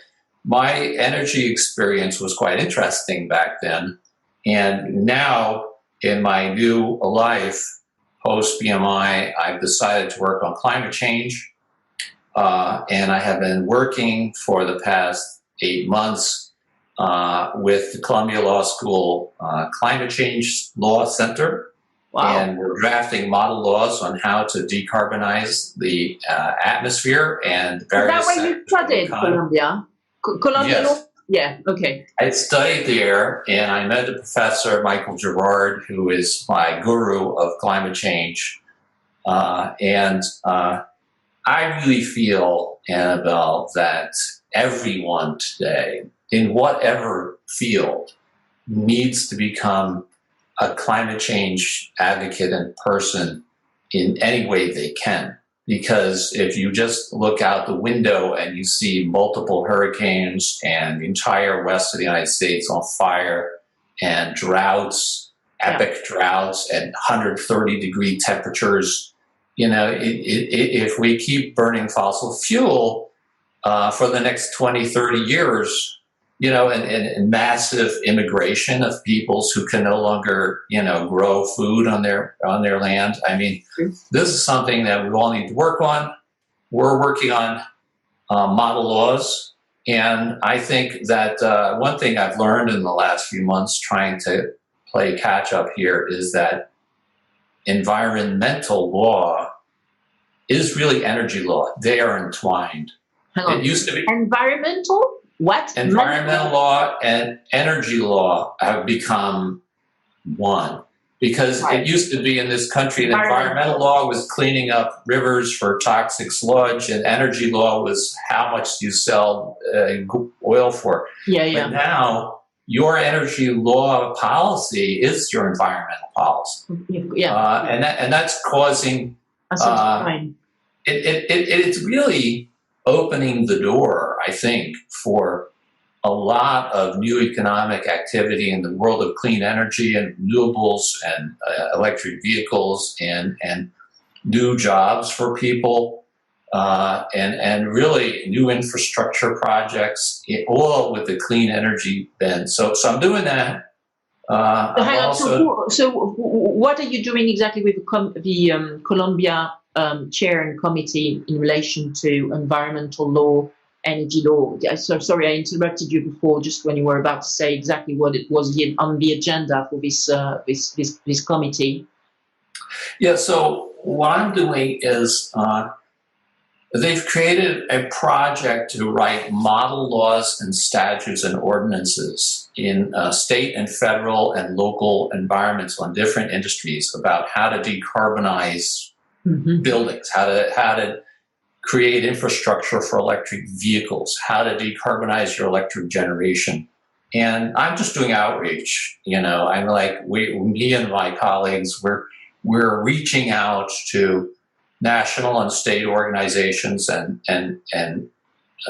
my energy experience was quite interesting back then. And now, in my new life, post BMI, I've decided to work on climate change. And I have been working for the past 8 months with the Columbia Law School Climate Change Law Center. Wow. And we're drafting model laws on how to decarbonize the atmosphere and various. Is that where you studied, Columbia? Columbia Law? Yeah, okay. I studied there, and I met the professor, Michael Gerard, who is my guru of climate change. And I really feel, Annabelle, that everyone today, in whatever field, needs to become a climate change advocate and person in any way they can. Because if you just look out the window and you see multiple hurricanes and the entire west of the United States on fire and droughts, epic droughts and 130-degree temperatures, if we keep burning fossil fuel for the next 20, 30 years, and massive immigration of peoples who can no longer, grow food on their land. I mean, this is something that we all need to work on. We're working on model laws. And I think that one thing I've learned in the last few months trying to play catch up here is that environmental law is really energy law. They are entwined. It used to be environmental. What? Environmental law and energy law have become one. Because it used to be in this country, the environmental law was cleaning up rivers for toxic sludge, and energy law was how much you sell oil for. But now, your energy law policy is your environmental policy. And that's causing... It's really opening the door, I think, for a lot of new economic activity in the world of clean energy and renewables and electric vehicles and new jobs for people and really new infrastructure projects, all with the clean energy bend. So I'm doing that. So what are you doing exactly with the Columbia chair and committee in relation to environmental law, energy law? So sorry, I interrupted you before, just when you were about to say exactly what it was on the agenda for this committee. Yeah. So what I'm doing is they've created a project to write model laws and statutes and ordinances in state and federal and local environments on different industries about how to decarbonize buildings, how to create infrastructure for electric vehicles, how to decarbonize your electric generation. And I'm just doing outreach. I'm like, me and my colleagues, we're reaching out to national and state organizations and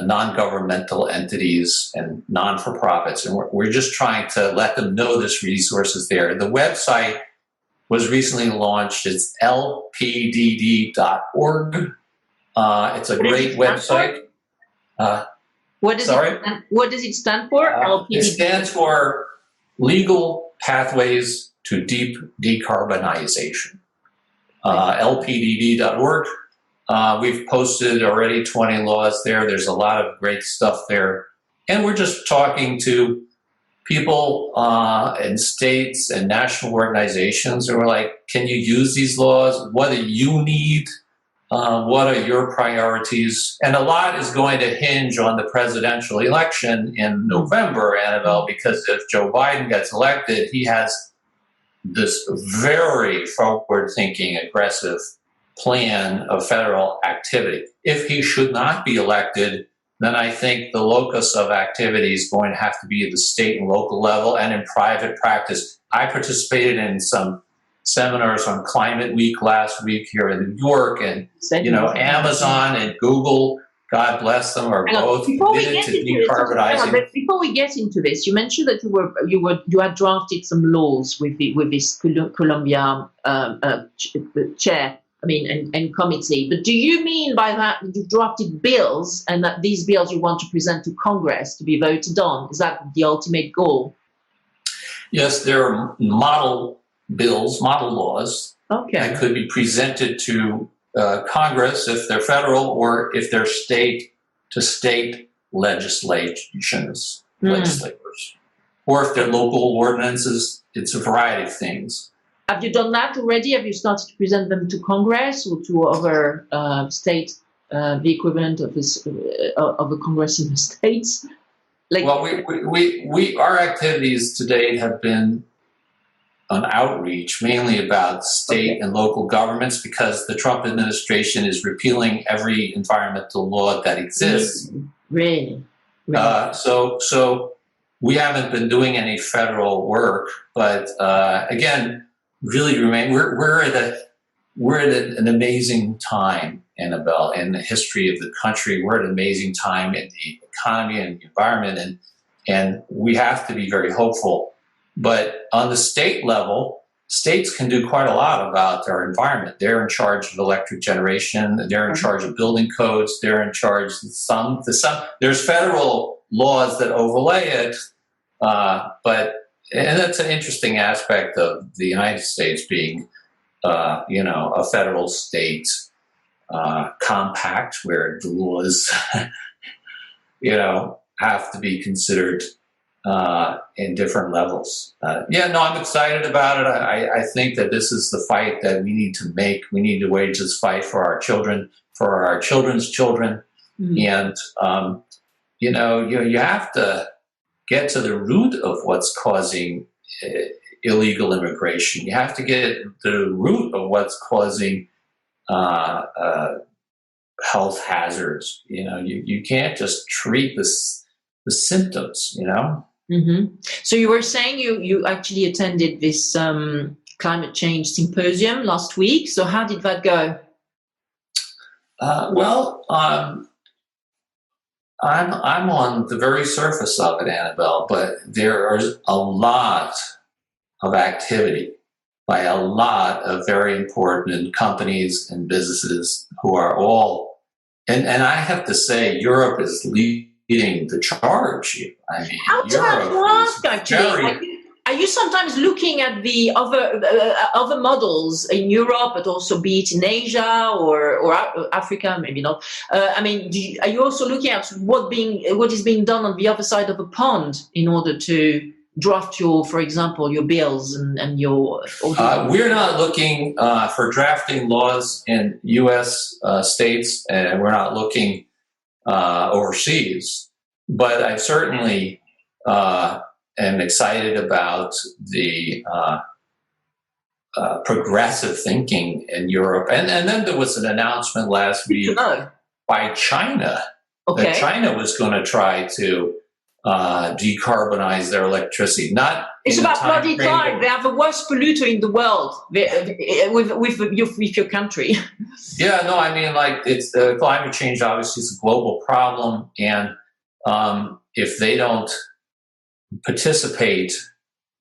non-governmental entities and non-for-profits. And we're just trying to let them know this resource is there. The website was recently launched. It's lpdd.org. It's a great website. What does it stand for? It stands for Legal Pathways to Deep Decarbonization. lpdd.org. We've posted already 20 laws there. There's a lot of great stuff there. And we're just talking to people in states and national organizations. And we're like, can you use these laws? What do you need? What are your priorities? And a lot is going to hinge on the presidential election in November, Annabelle, because if Joe Biden gets elected, he has this very forward-thinking, aggressive plan of federal activity. If he should not be elected, then I think the locus of activity is going to have to be at the state and local level and in private practice. I participated in some seminars on Climate Week last week here in New York, and Amazon and Google, God bless them, are both committed to decarbonizing. But before we get into this, you mentioned that you had drafted some laws with this Columbia chair. And committee. But do you mean by that you've drafted bills and that these bills you want to present to Congress to be voted on? Is that the ultimate goal? Yes, there are model bills, model laws that could be presented to Congress if they're federal or if they're state-to-state legislators, or if they're local ordinances. It's a variety of things. Have you done that already? Have you started to present them to Congress or to other states, the equivalent of the Congress in the states? Well, our activities to date have been on outreach, mainly about state and local governments, because the Trump administration is repealing every environmental law that exists. Really? So we haven't been doing any federal work, but again, really we're at an amazing time, Annabelle, in the history of the country. We're at an amazing time in the economy and the environment, and we have to be very hopeful. But on the state level, states can do quite a lot about their environment. They're in charge of electric generation. They're in charge of building codes. They're in charge of some. There's federal laws that overlay it, and that's an interesting aspect of the United States being, a federal state compact where the laws, have to be considered in different levels. I'm excited about it. I think that this is the fight that we need to make. We need to wage this fight for our children, for our children's children. Mm-hmm. And, you have to get to the root of what's causing illegal immigration. You have to get the root of what's causing health hazards. You can't just treat the symptoms. Mm-hmm. So you were saying you actually attended this climate change symposium last week. So how did that go? I'm on the very surface of it, Annabelle, but there is a lot of activity by a lot of very important companies and businesses who are all, and I have to say, Europe is leading the charge. Are you sometimes looking at the other models in Europe, but also be it in Asia or Africa, maybe not? Are you also looking at what is being done on the other side of the pond in order to draft for example, your bills and your? We're not looking for drafting laws in U.S. States, and we're not looking overseas. But I certainly am excited about the progressive thinking in Europe. And then there was an announcement last week by China that China was going to try to decarbonize their electricity. Not it's about bloody time. They have the worst polluter in the world with your country. Yeah, no, I mean, like, it's climate change. Obviously, is a global problem, and if they don't participate,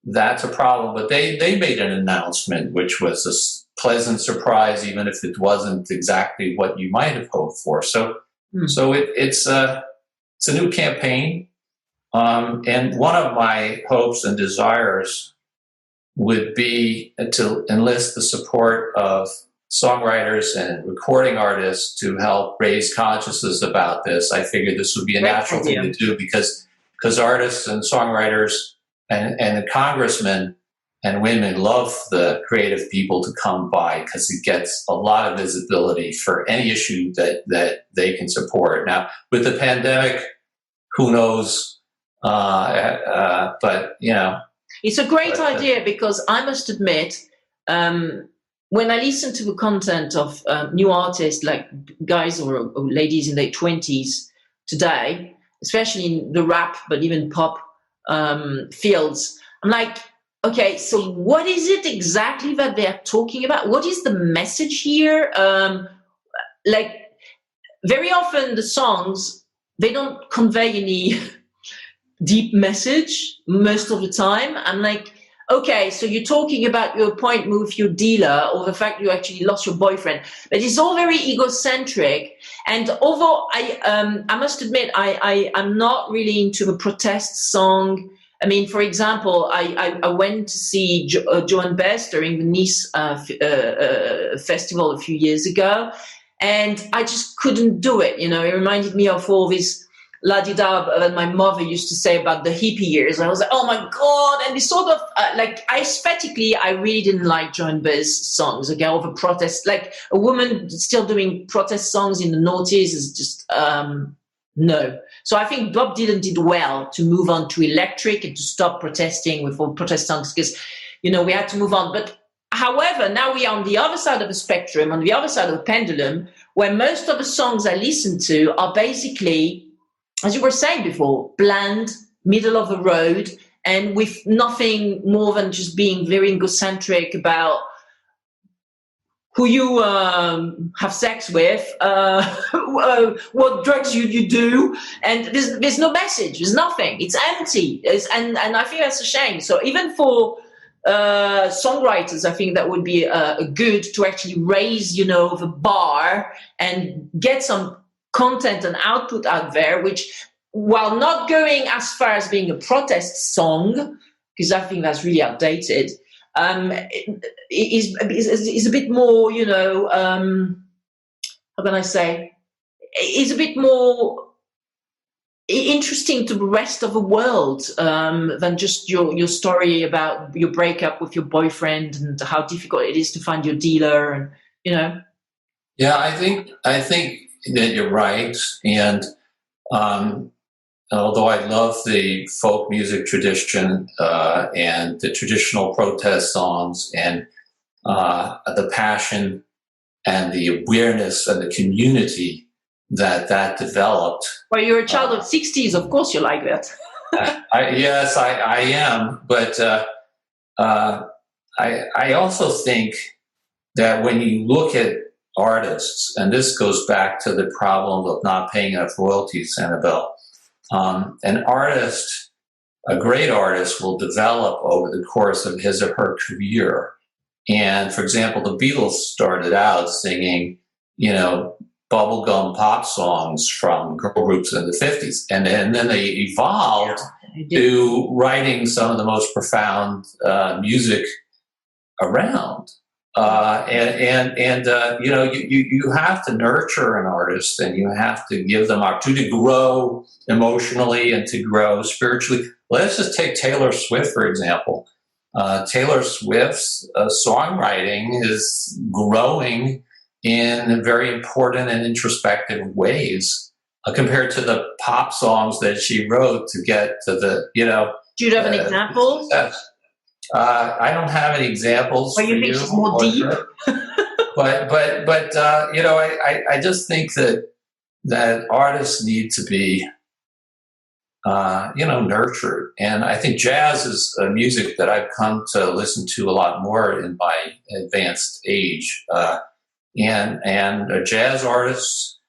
that's a problem. But they made an announcement, which was a pleasant surprise, even if it wasn't exactly what you might have hoped for. So it's a new campaign. And one of my hopes and desires would be to enlist the support of songwriters and recording artists to help raise consciousness about this. I figured this would be a natural thing to do because artists and songwriters and the congressmen and women love the creative people to come by because it gets a lot of visibility for any issue that they can support. Now, with the pandemic, who knows? But, you know. It's a great idea because I must admit, when I listen to the content of new artists like guys or ladies in their 20s today, especially in the rap, but even pop fields, I'm like, okay, so what is it exactly that they're talking about? What is the message here? Like, very often the songs, they don't convey any deep message most of the time. I'm like, okay, so you're talking about your appointment with your dealer or the fact you actually lost your boyfriend, but it's all very egocentric. And although I must admit, I'm not really into the protest song. I mean, for example, I went to see Joan Bess during the Nice festival a few years ago, and I just couldn't do it. You know, it reminded me of all this la-di-da that my mother used to say about the hippie years. I was like, oh my God. And this sort of, like, aesthetically, I really didn't like Joan Baez songs, okay, over protest. Like, a woman still doing protest songs in the noughties is just, no. So I think Bob Dylan did well to move on to electric and to stop protesting with all protest songs because, you know, we had to move on. But however, now we are on the other side of the spectrum, on the other side of the pendulum, where most of the songs I listen to are basically, as you were saying before, bland, middle of the road, and with nothing more than just being very egocentric about who you have sex with, what drugs you do, and there's no message, there's nothing, it's empty, and I think that's a shame. So even for songwriters, I think that would be good to actually raise, you know, the bar and get some content and output out there, which, while not going as far as being a protest song, because I think that's really outdated, is a bit more, you know, how can I say, is a bit more interesting to the rest of the world than just your story about your breakup with your boyfriend and how difficult it is to find your dealer, and, you know. Yeah, I think that you're right, and although I love the folk music tradition and the traditional protest songs and the passion and the awareness and the community that developed. Well, you're a child of 60s, of course you like that. Yes, I am, but I also think that when you look at artists, and this goes back to the problem of not paying enough royalties, Annabelle. An artist, a great artist, will develop over the course of his or her career. And for example, the Beatles started out singing, you know, bubblegum pop songs from girl groups in the 50s. And then they evolved to writing some of the most profound music around. You know, you have to nurture an artist, and you have to give them opportunity to grow emotionally and to grow spiritually. Let's just take Taylor Swift, for example. Taylor Swift's songwriting is growing in very important and introspective ways compared to the pop songs that she wrote to get to the, you know. Do you have an example? I don't have any examples. But you think she's more deep? but you know, I just think that artists need to be nurtured. And I think jazz is a music that I've come to listen to a lot more in my advanced age. And jazz artists,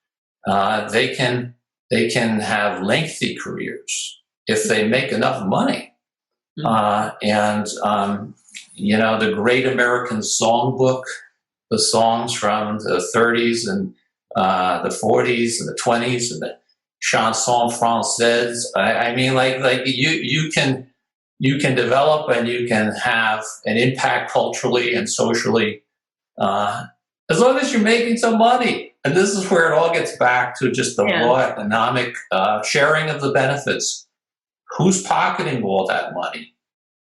they can have lengthy careers if they make enough money. The Great American Songbook, the songs from the 30s and the 40s and the 20s and the chanson française. I mean, you can develop and you can have an impact culturally and socially, as long as you're making some money. And this is where it all gets back to just the raw economic sharing of the benefits. Who's pocketing all that money?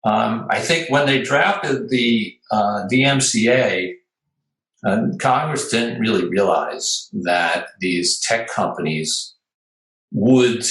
I think when they drafted the DMCA, Congress didn't really realize that these tech companies would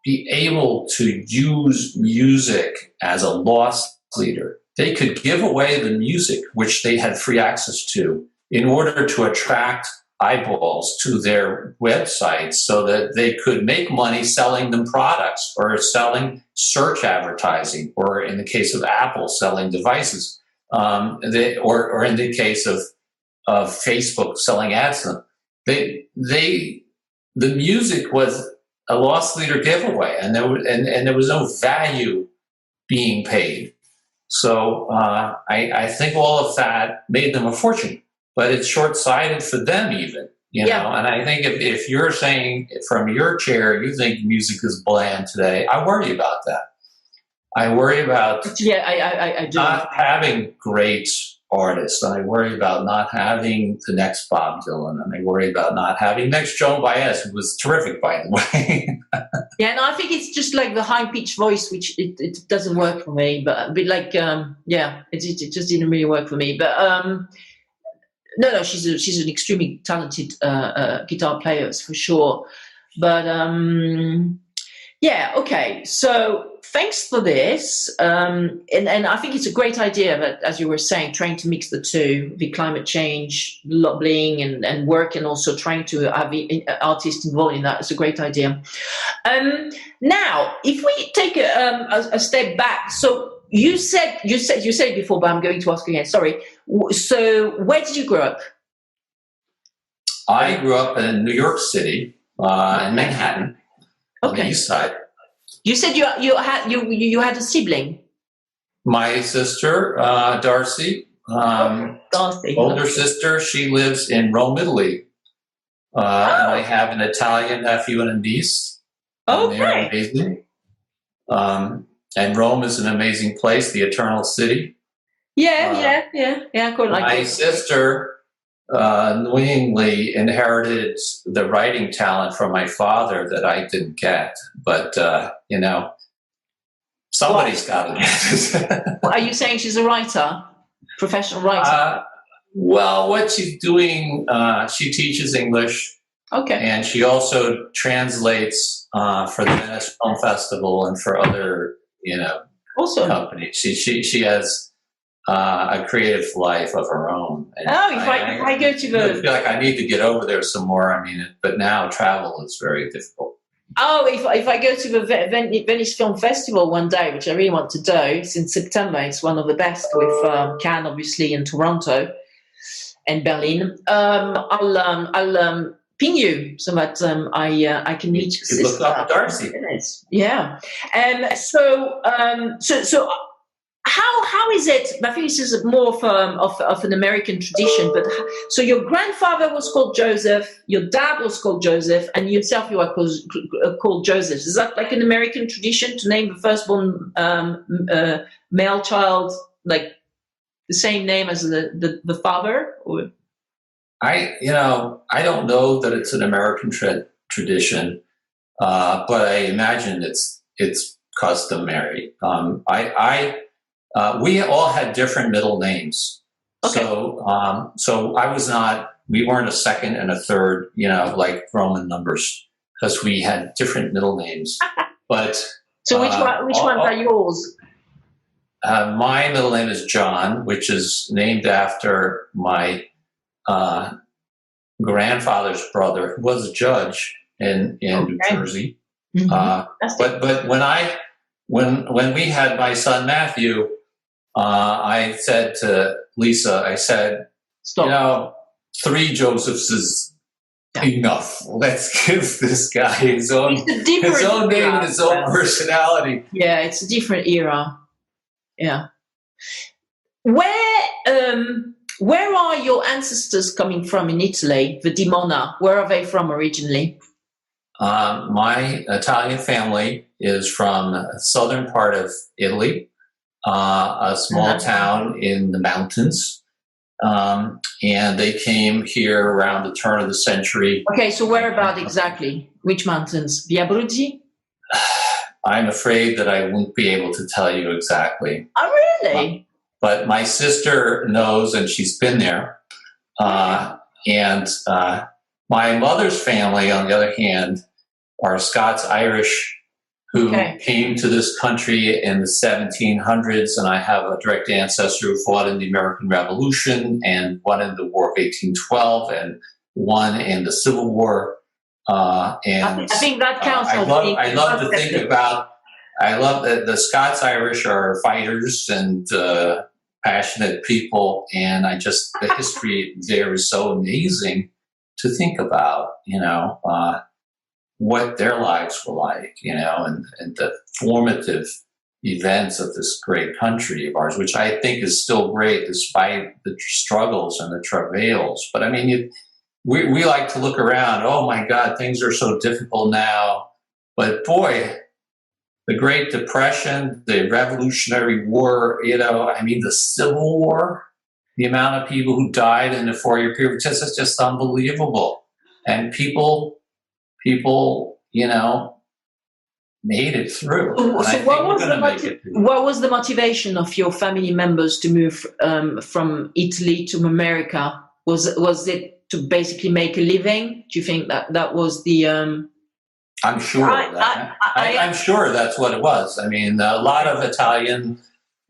be able to use music as a loss leader. They could give away the music, which they had free access to, in order to attract eyeballs to their websites so that they could make money selling them products or selling search advertising, or in the case of Apple, selling devices, or in the case of Facebook, selling ads to them. The music was a loss leader giveaway, and there was no value being paid. So I think all of that made them a fortune, but it's short-sighted for them even, you know. And I think if you're saying from your chair you think music is bland today, I worry about that. I worry about I do. Not having great artists, and I worry about not having the next Bob Dylan, and I worry about not having next Joan Baez, who was terrific, by the way. And I think it's just like the high-pitched voice, which it doesn't work for me. But like, it just didn't really work for me. But no, she's an extremely talented guitar player, for sure. But okay. So thanks for this. And I think it's a great idea that, as you were saying, trying to mix the two, the climate change, lobbying and work, and also trying to have artists involved in that is a great idea. Now, if we take a step back, so you said it before, but I'm going to ask again. Sorry. So where did you grow up? I grew up in New York City, in Manhattan, on the east side. You said you had a sibling. My sister, Darcy, older sister, she lives in Rome, Italy. And I have an Italian nephew and a niece. They're amazing. And Rome is an amazing place, the Eternal City. I quite like my it. sister knowingly inherited the writing talent from my father that I didn't get, but somebody's got to get it. Are you saying she's a writer, professional writer? Well, what she's doing, she teaches English. Okay. And she also translates for the Venice Film Festival and for other, awesome companies. She has a creative life of her own. And if I go to I feel like I need to get over there some more. I mean, but now travel is very difficult. Oh, if I go to the Venice Film Festival one day, which I really want to do, it's in September. It's one of the best with Cannes, obviously, and Toronto and Berlin. I'll ping you so that I can meet your sister. Look up Darcy. Yeah. So how is it? I think this is more of an American tradition. But so your grandfather was called Joseph, your dad was called Joseph, and yourself you are called Joseph. Is that like an American tradition to name the firstborn male child like the same name as the father? Or? I don't know that it's an American tradition, but I imagine it's customary. We all had different middle names. Okay. So we weren't a second and a third, like Roman numbers, because we had different middle names. But so which ones are yours? My middle name is John, which is named after my grandfather's brother, who was a judge in New Jersey. But when we had my son Matthew, I said to Lisa, I said, Stop. 3 Josephs is enough. Let's give this guy his own name and his own personality. Yeah, it's a different era. Yeah. Where are your ancestors coming from in Italy? The DiMona, where are they from originally? My Italian family is from the southern part of Italy, a small town in the mountains. And they came here around the turn of the century. Okay, so where about exactly? Which mountains? The Abruzzi? I'm afraid that I won't be able to tell you exactly. Oh, really? But my sister knows, and she's been there. And my mother's family, on the other hand, are Scots-Irish who came to this country in the 1700s, and I have a direct ancestor who fought in the American Revolution and one in the War of 1812 and one in the Civil War. And I think that counts. I love to think about. I love that the Scots-Irish are fighters and passionate people, and the history there is so amazing to think about. What their lives were like, and the formative events of this great country of ours, which I think is still great despite the struggles and the travails. But I mean, we like to look around. Oh my God, things are so difficult now. But boy, the Great Depression, the Revolutionary War, the Civil War, the amount of people who died in the 4-year period, it's just unbelievable. And people, made it through. So what was the motivation of your family members to move from Italy to America? Was it to basically make a living? Do you think that was the... I'm sure. I'm sure that's what it was. I mean, a lot of Italian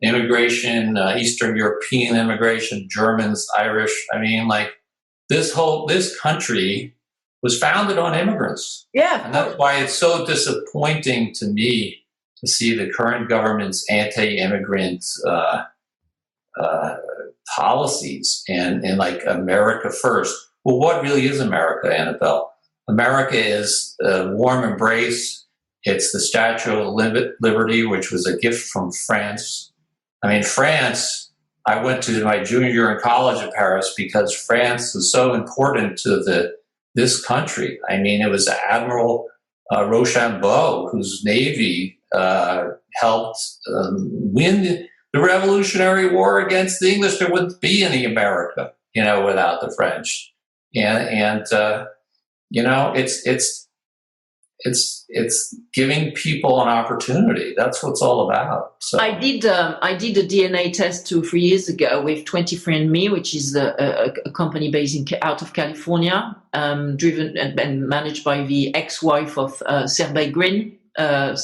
immigration, Eastern European immigration, Germans, Irish. I mean, this country was founded on immigrants. Yeah. And that's why it's so disappointing to me to see the current government's anti-immigrant policies and America first. Well, what really is America, Annabelle? America is a warm embrace. It's the Statue of Liberty, which was a gift from France. I mean, France, I went to my junior year in college in Paris because France was so important to this country. I mean, it was Admiral Rochambeau, whose navy helped win the Revolutionary War against the English. There wouldn't be any America, without the French. It's giving people an opportunity. That's what it's all about. So I did a DNA test 2-3 years ago with 23andMe, which is a company based out of California, driven and managed by the ex-wife of Sergey Brin, a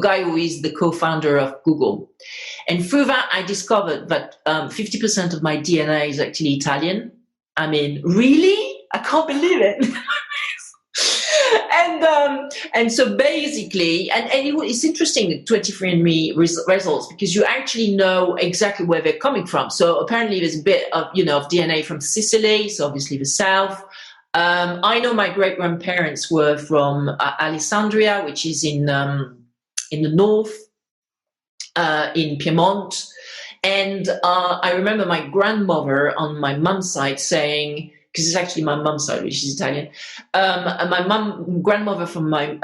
guy who is the co-founder of Google. And through that, I discovered that 50% of my DNA is actually Italian. I mean, really? I can't believe it. And so basically, and it's interesting, the 23andMe results, because you actually know exactly where they're coming from. So apparently there's a bit of, of DNA from Sicily, so obviously the south. I know my great-grandparents were from Alessandria, which is in the north, in Piedmont. And I remember my grandmother on my mum's side saying, because it's actually my mum's side, which is Italian. My grandmother from my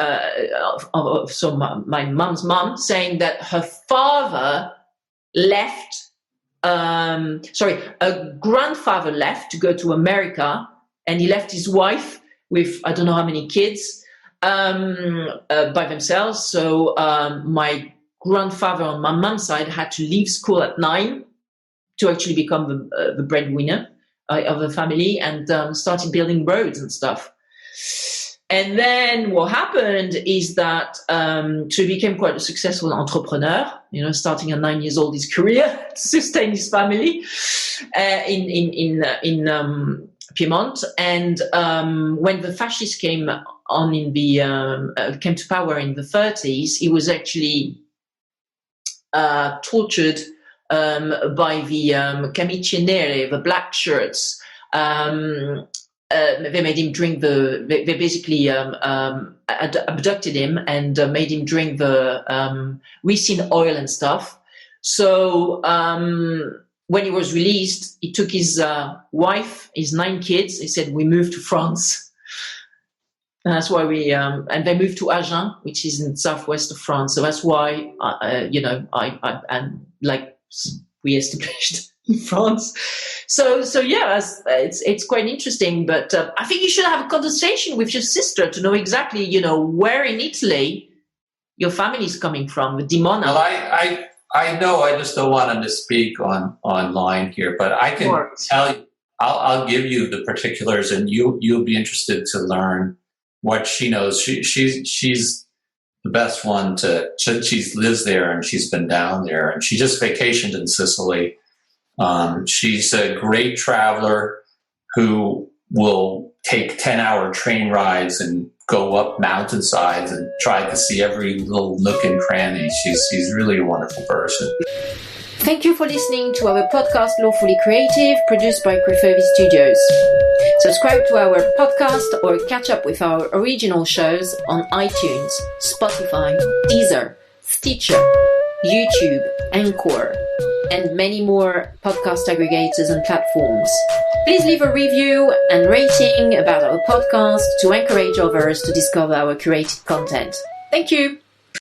mum's mum, saying that her father left. A grandfather left to go to America, and he left his wife with I don't know how many kids by themselves. So my grandfather on my mum's side had to leave school at 9 to actually become the breadwinner of the family, and started building roads and stuff. And then what happened is that so he became quite a successful entrepreneur, starting at 9 years old his career to sustain his family in Piedmont, and when the fascists came on in the came to power in the 30s, he was actually tortured by the camicie nere, the black shirts. They made him drink they basically abducted him and made him drink the ricin oil and stuff. So when he was released, he took his wife, his 9 kids. He said, "We moved to France." And that's why and they moved to Agen, which is in the southwest of France. So that's why, we established in France. So yeah, it's quite interesting. But I think you should have a conversation with your sister to know exactly, where in Italy your family is coming from, with DiMona. Well, I know, I just don't want to speak online here, but I can tell you, I'll give you the particulars, and you'll be interested to learn what she knows. She's the best one she lives there, and she's been down there, and she just vacationed in Sicily. She's a great traveler who will take 10-hour train rides and go up mountainsides and try to see every little nook and cranny. She's really a wonderful person. Thank you for listening to our podcast Lawfully Creative, produced by Crefovi Studios. Subscribe to our podcast or catch up with our original shows on iTunes, Spotify, Deezer, Stitcher, YouTube, Anchor, and many more podcast aggregators and platforms. Please leave a review and rating about our podcast to encourage others to discover our created content. Thank you.